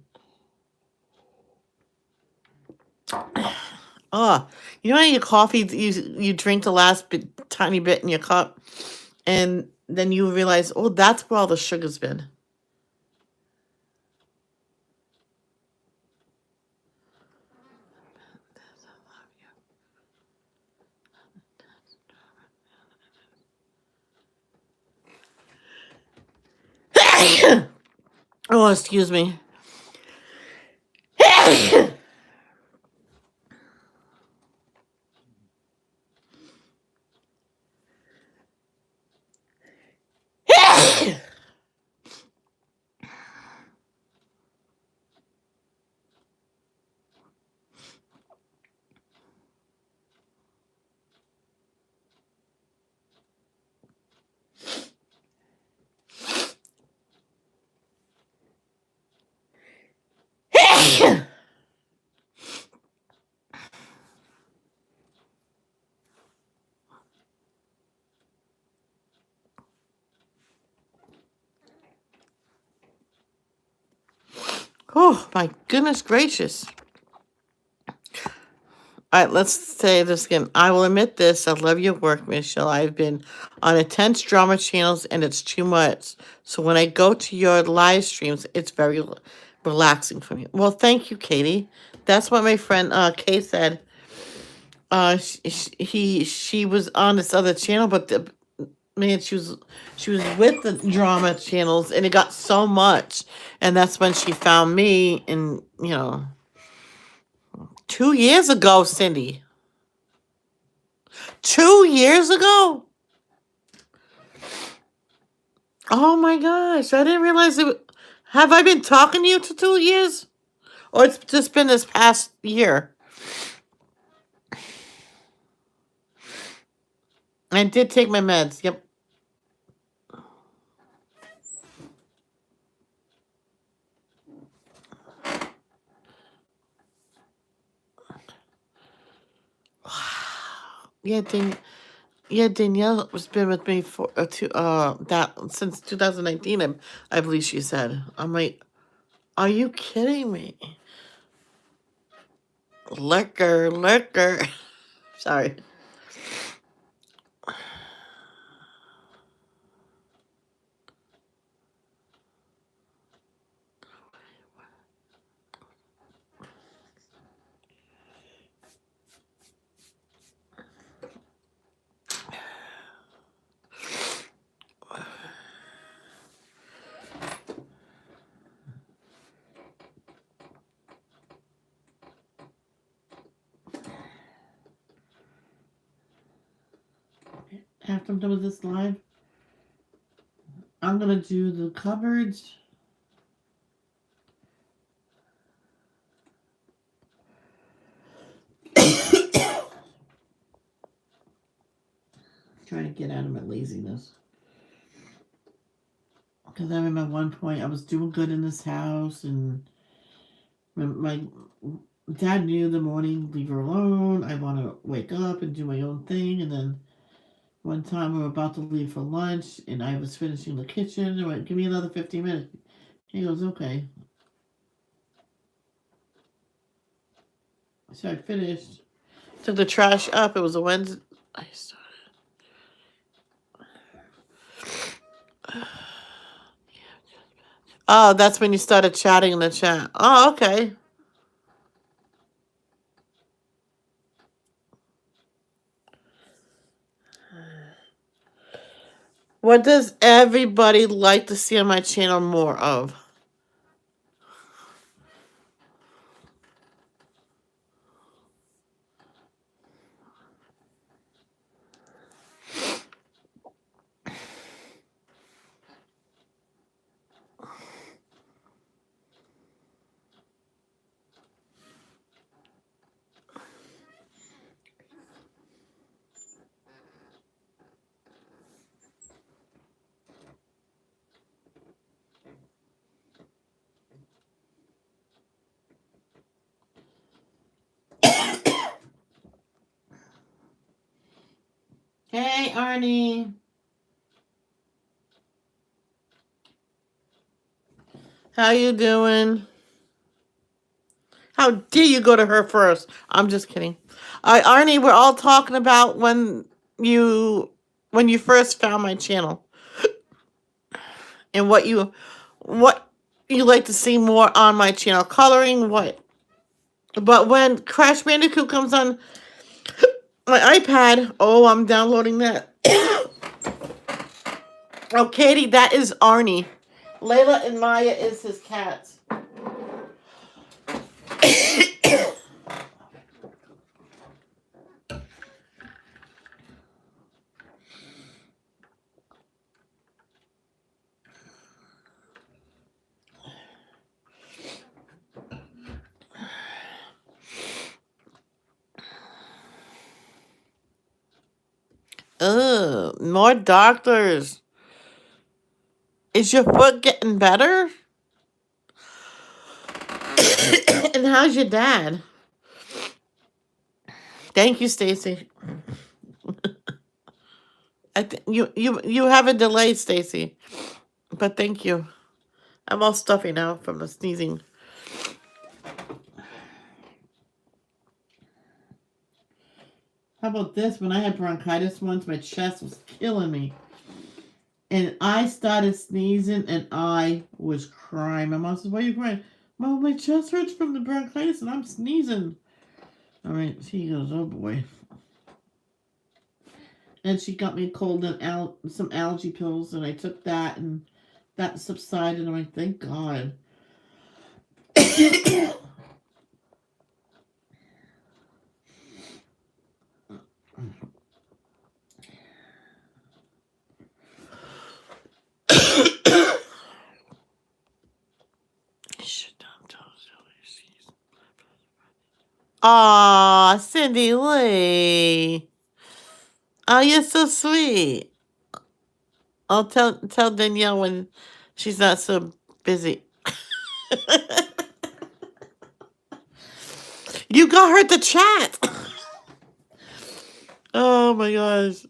Oh, you know how your coffee, you drink the last tiny bit in your cup, and then you realize, oh, that's where all the sugar's been. Oh, excuse me. Oh, my goodness gracious. All right, let's say this again. I will admit this. I love your work, Michelle. I've been on intense drama channels and it's too much. So when I go to your live streams, it's very relaxing for me. Well, thank you, Katie. That's what my friend Kay said. She was on this other channel, but man, she was with the drama channels and it got so much. And that's when she found me and 2 years ago, Cindy. 2 years ago? Oh my gosh, I didn't realize it. Have I been talking to you for 2 years? Or it's just been this past year? I did take my meds, yep. Yeah, Danielle has been with me for that since 2019. I believe she said. I'm like, are you kidding me? Liquor. Sorry. After I'm done with this live, I'm gonna do the cupboards. Trying to get out of my laziness. Because I remember at one point I was doing good in this house, and my dad knew the morning, leave her alone. I want to wake up and do my own thing. And then one time we were about to leave for lunch, and I was finishing the kitchen. I went, give me another 15 minutes. He goes, okay. So I finished. Took the trash up. It was a Wednesday. I started. Oh, that's when you started chatting in the chat. Oh, okay. What does everybody like to see on my channel more of? Hey, Arnie. How you doing? How dare you go to her first? I'm just kidding. Arnie, we're all talking about when you first found my channel and what you like to see more on my channel. Coloring, what? But when Crash Bandicoot comes on my iPad, oh, I'm downloading that. Oh, Katie, that is Arnie. Layla and Maya is his cats. Ugh, more doctors. Is your foot getting better? And how's your dad? Thank you, Stacy. You have a delay, Stacy. But thank you. I'm all stuffy now from the sneezing. How about this? When I had bronchitis once, my chest was killing me. And I started sneezing and I was crying. My mom says, "Why are you crying?" "Mom, my chest hurts from the bronchitis and I'm sneezing." All right, she goes, "Oh boy." And she got me cold and some allergy pills, and I took that, and that subsided. I'm like, thank God. Aw, Cindy Lee. Oh, you're so sweet. I'll tell Danielle when she's not so busy. You got her to chat. Oh my gosh.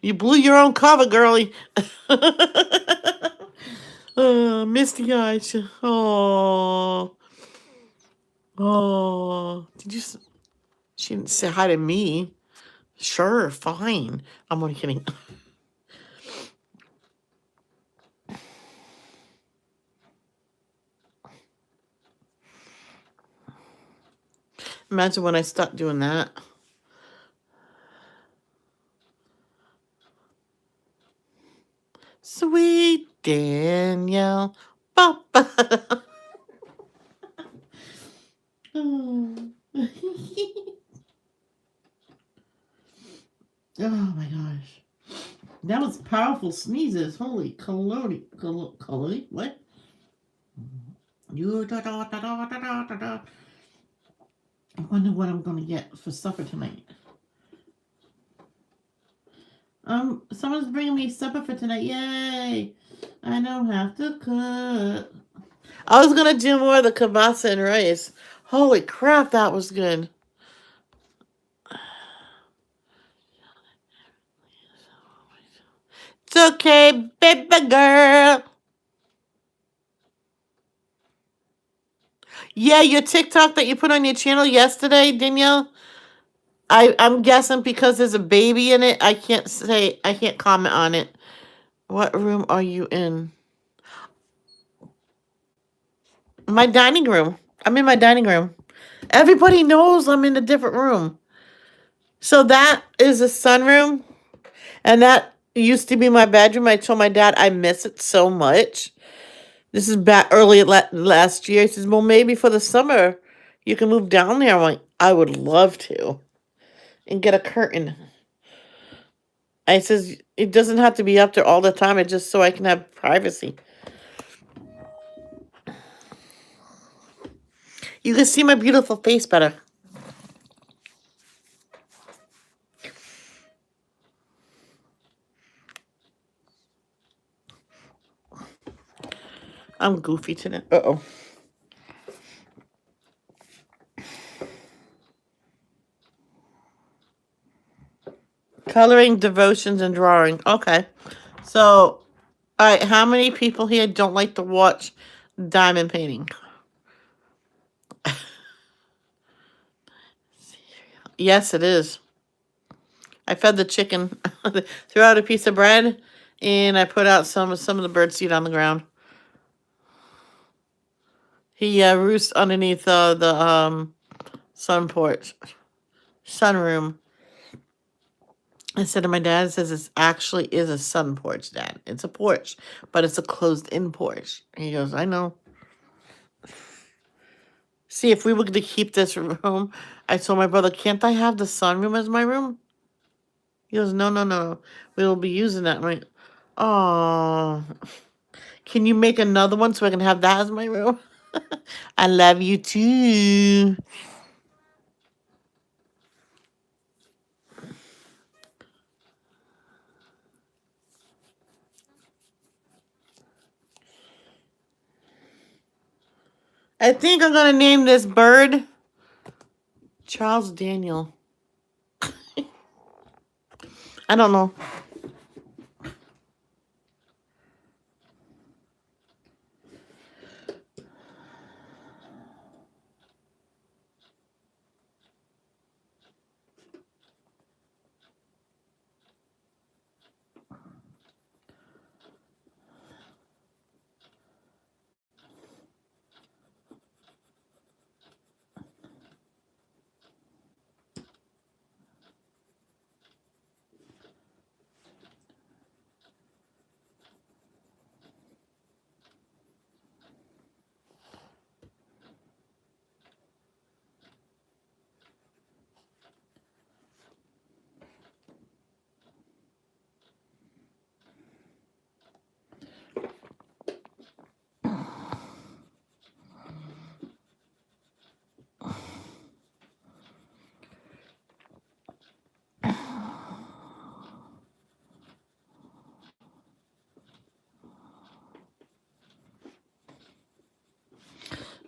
You blew your own cover, girlie. Misty eyes. Oh. Oh. She didn't say hi to me. Sure, fine. I'm only kidding. Imagine when I start doing that. Sweet Danielle. Papa. Oh. Oh my gosh. That was powerful sneezes. Holy colony. Colony? What? You da da da da da da da. I wonder what I'm gonna get for supper tonight. Someone's bringing me supper for tonight. Yay! I don't have to cook. I was gonna do more of the kielbasa and rice. Holy crap, that was good. It's okay, baby girl. Yeah, your TikTok that you put on your channel yesterday, Danielle. I'm guessing because there's a baby in it, I can't comment on it. What room are you in? My dining room. I'm in my dining room. Everybody knows I'm in a different room. So that is a sunroom, and that used to be my bedroom. I told my dad I miss it so much. This is back early last year. He says, "Well, maybe for the summer you can move down there." I'm like, "I would love to," and get a curtain. I says, "It doesn't have to be up there all the time. It's just so I can have privacy." You can see my beautiful face better. I'm goofy today. Uh-oh. Coloring, devotions, and drawing. Okay. So, all right, how many people here don't like to watch diamond painting? Yes, it is. I fed the chicken, threw out a piece of bread, and I put out some of the bird seed on the ground. He roosts underneath the sun porch, sunroom. I said to my dad, it says it actually is a sun porch, Dad. It's a porch, but it's a closed-in porch. He goes, I know. See, if we were going to keep this room, I told my brother, can't I have the sunroom as my room? He goes, no, no, no. We will be using that. I'm like, oh, can you make another one so I can have that as my room? I love you too. I think I'm going to name this bird Charles Daniel. I don't know.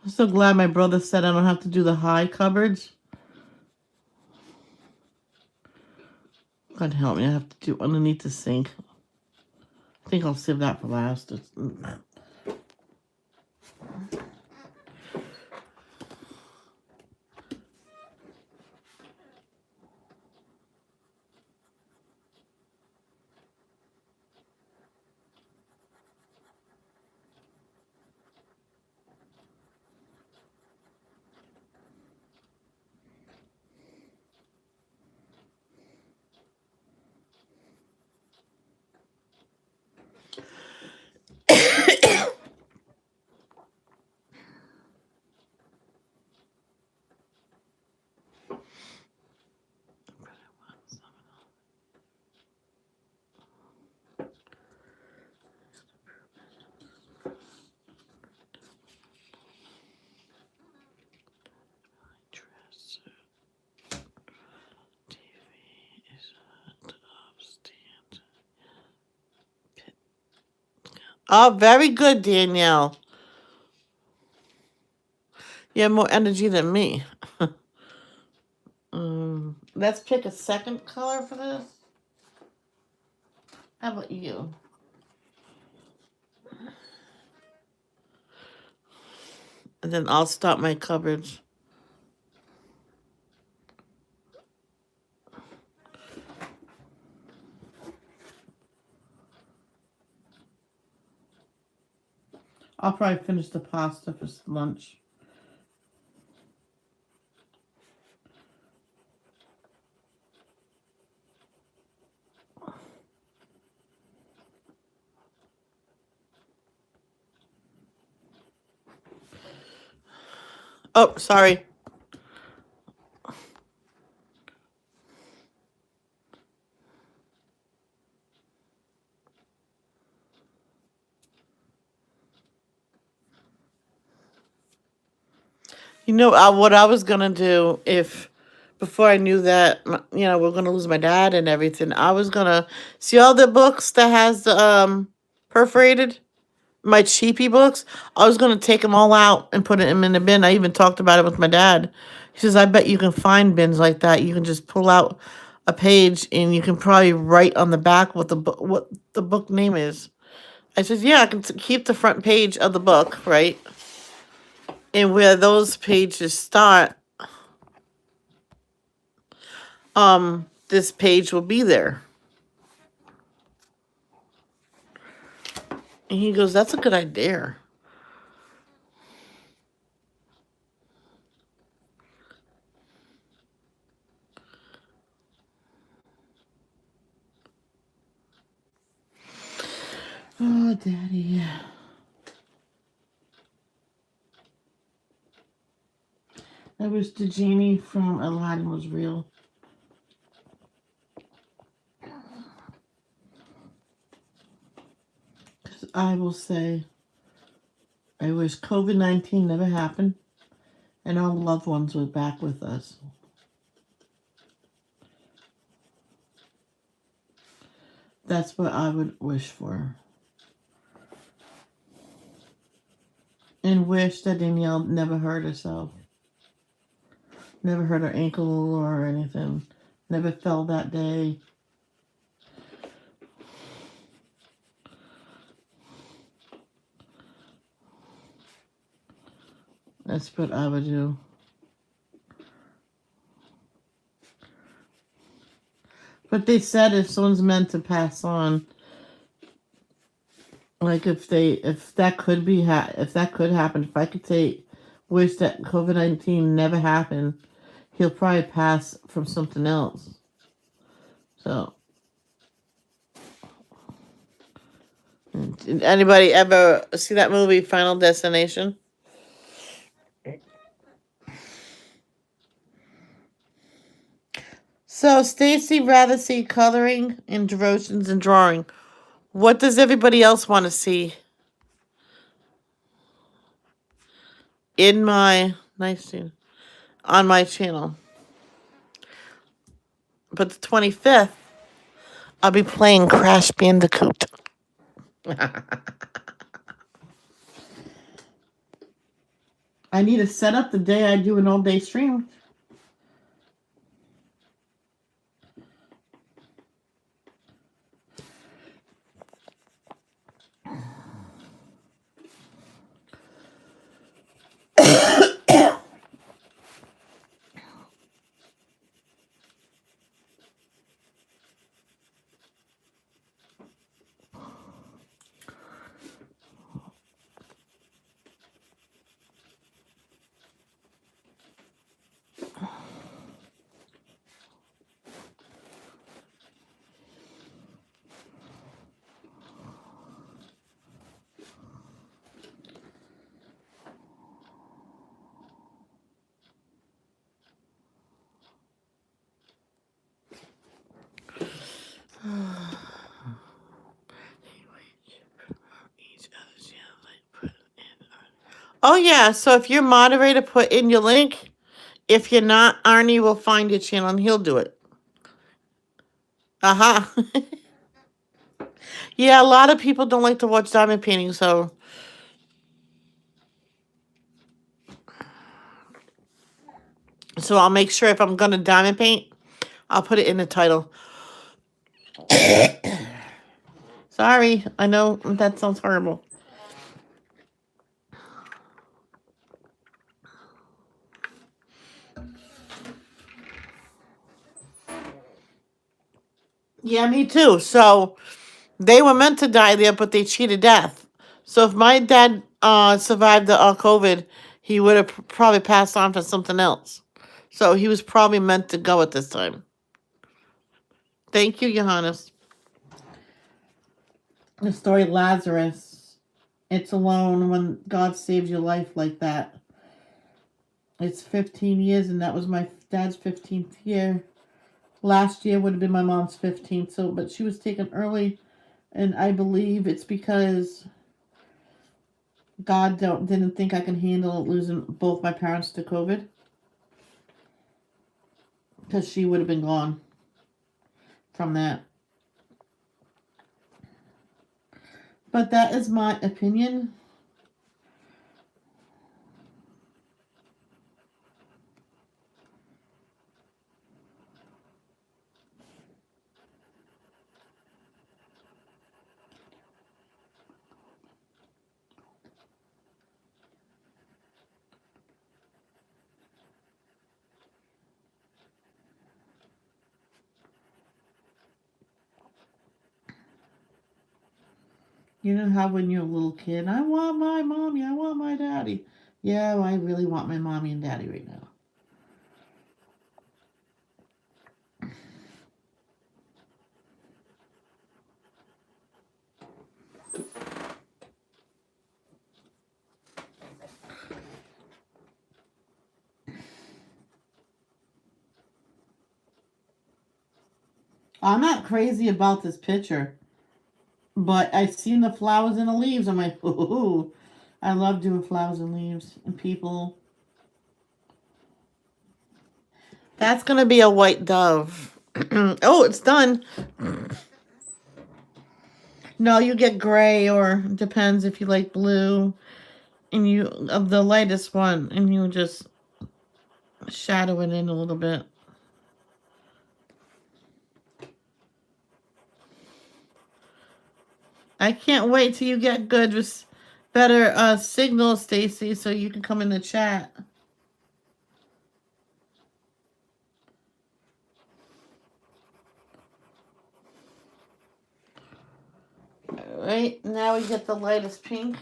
I'm so glad my brother said I don't have to do the high cupboards. God help me, I have to do underneath the sink. I think I'll save that for last. Oh, very good, Danielle. You have more energy than me. Let's pick a second color for this. How about you? And then I'll start my cupboards. I'll probably finish the pasta for lunch. Oh, sorry. You know what I was gonna do if before I knew that we're gonna lose my dad and everything. I was gonna see all the books that has the perforated my cheapy books. I was gonna take them all out and put them in the bin. I even talked about it with my dad. He says, "I bet you can find bins like that. You can just pull out a page and you can probably write on the back what the book name is." I said, "Yeah, I can keep the front page of the book, right? And where those pages start, this page will be there." And he goes, "That's a good idea." Oh, Daddy. I wish the genie from Aladdin was real. Because I will say, I wish COVID-19 never happened and our loved ones were back with us. That's what I would wish for. And wish that Danielle never hurt herself. Never hurt her ankle or anything. Never fell that day. That's what I would do. But they said if someone's meant to pass on, like if that could happen, if I could say wish that COVID-19 never happened, he'll probably pass from something else. So, did anybody ever see that movie Final Destination? So Stacy rather see coloring and devotions and drawing. What does everybody else want to see in my on my channel? But the 25th, I'll be playing Crash Bandicoot. I need to set up the day I do an all-day stream. Oh yeah, so if your moderator put in your link, if you're not, Arnie will find your channel and he'll do it. Uh-huh. Yeah, a lot of people don't like to watch diamond painting, so I'll make sure if I'm gonna diamond paint, I'll put it in the title. Sorry, I know that sounds horrible. Yeah, me too. So they were meant to die there, but they cheated death. So if my dad survived the COVID, he would have probably passed on for something else. So he was probably meant to go at this time. Thank you, Johannes. The story Lazarus. It's alone when God saves your life like that. It's 15 years, and that was my dad's 15th year. Last year would have been my mom's 15th, so but she was taken early, and I believe it's because God didn't think I can handle losing both my parents to COVID, because she would have been gone from that. But that is my opinion. You know how when you're a little kid, I want my mommy, I want my daddy. Yeah, I really want my mommy and daddy right now. I'm not crazy about this picture, but I've seen the flowers and the leaves. I'm like, ooh, I love doing flowers and leaves and people. That's going to be a white dove. Oh, it's done. No, you get gray, or depends if you like blue, and you of the lightest one, and you just shadow it in a little bit. I can't wait till you get good with better signal, Stacy, so you can come in the chat. All right, now we get the lightest pink.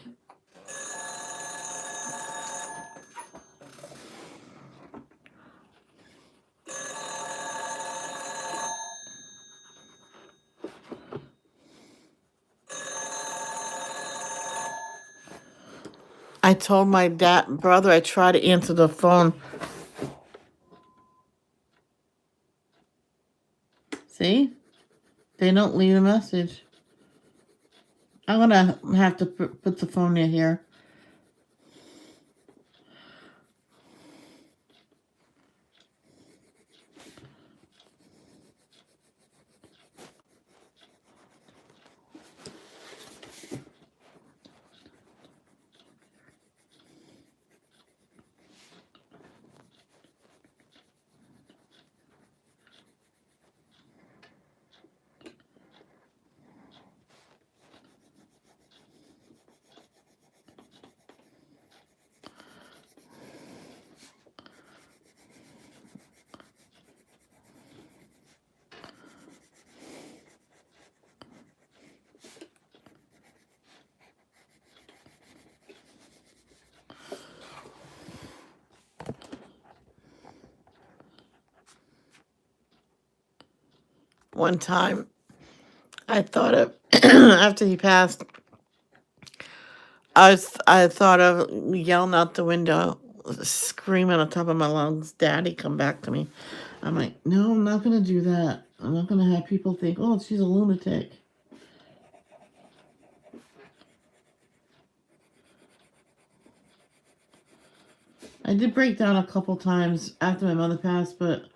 I told my brother I tried to answer the phone. See? They don't leave a message. I'm going to have to put the phone near here. One time, I thought of, after he passed, I thought of yelling out the window, screaming on top of my lungs, "Daddy, come back to me." I'm like, no, I'm not going to do that. I'm not going to have people think, oh, she's a lunatic. I did break down a couple times after my mother passed, but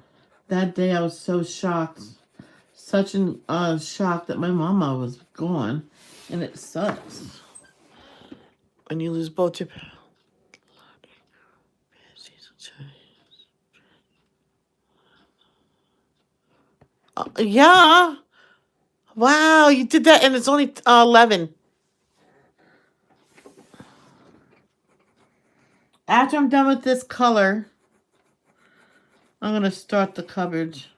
that day I was so shocked. Such an shock that my mama was gone. And it sucks when you lose both your parents. Yeah. Wow, you did that, and it's only 11. After I'm done with this color, I'm going to start the coverage.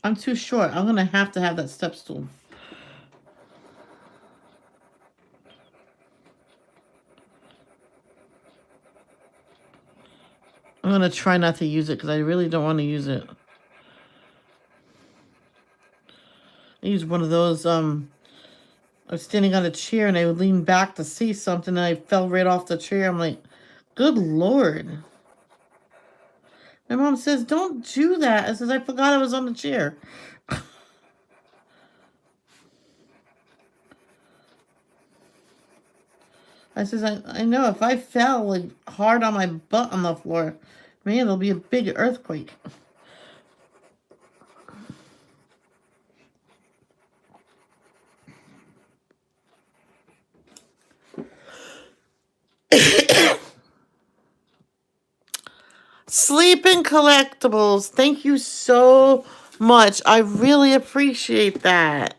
I'm too short. I'm going to have that step stool. I'm gonna try not to use it because I really don't want to use it. I used one of those. I was standing on a chair and I would lean back to see something and I fell right off the chair. I'm like, good Lord. My mom says, don't do that. I says, I forgot I was on the chair. I says, I know if I fell like hard on my butt on the floor, man, there'll be a big earthquake. Sleeping Collectibles, thank you so much. I really appreciate that.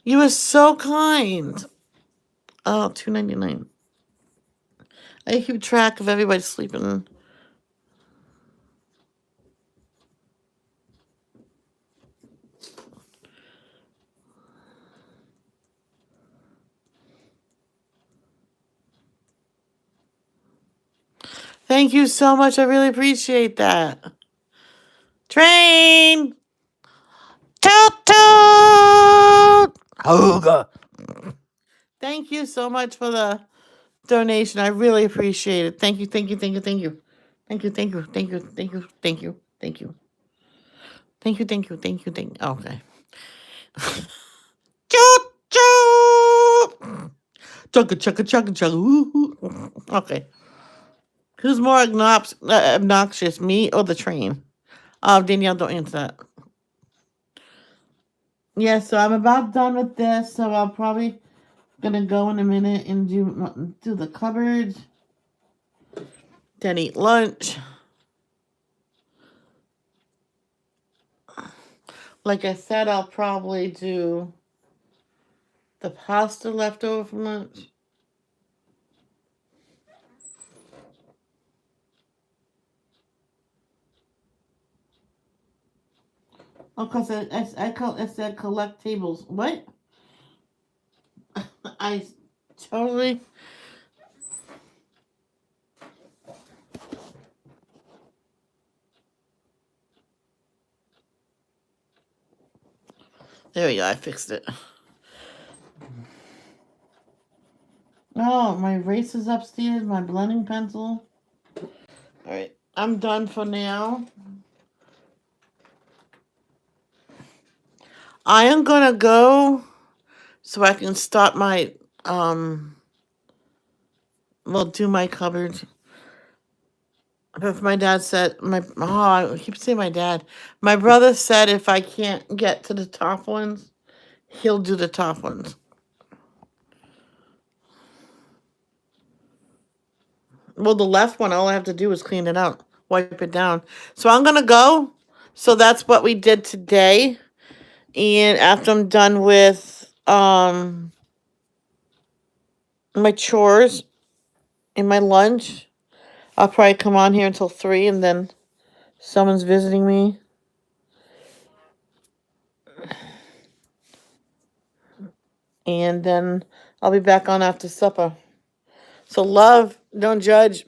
You are so kind. Oh, $2.99. I keep track of everybody sleeping. Thank you so much. I really appreciate that. Train! Toot toot! Hooga! Thank you so much for the donation. I really appreciate it. Thank you, thank you, thank you, thank you. Thank you, thank you, thank you, thank you, thank you, thank you. Thank you, thank you, thank you, thank you. Okay. Toot toot! Chugga chugga chugga chugga. Okay. Who's more obnoxious, me or the train? Danielle, don't answer that. Yeah, so I'm about done with this, so I'll probably gonna go in a minute and do the cupboard, then eat lunch. Like I said, I'll probably do the pasta left over from lunch. Oh, because I said collect tables. What? I totally. There we go. I fixed it. Oh, my eraser's upstairs. My blending pencil. All right, I'm done for now. I am gonna go so I can start my do my cupboard. If my dad said I keep saying my dad. My brother said if I can't get to the top ones, he'll do the top ones. Well, the left one, all I have to do is clean it out, wipe it down. So I'm gonna go. So that's what we did today. And after I'm done with my chores and my lunch, I'll probably come on here until 3 and then someone's visiting me. And then I'll be back on after supper. So love, don't judge.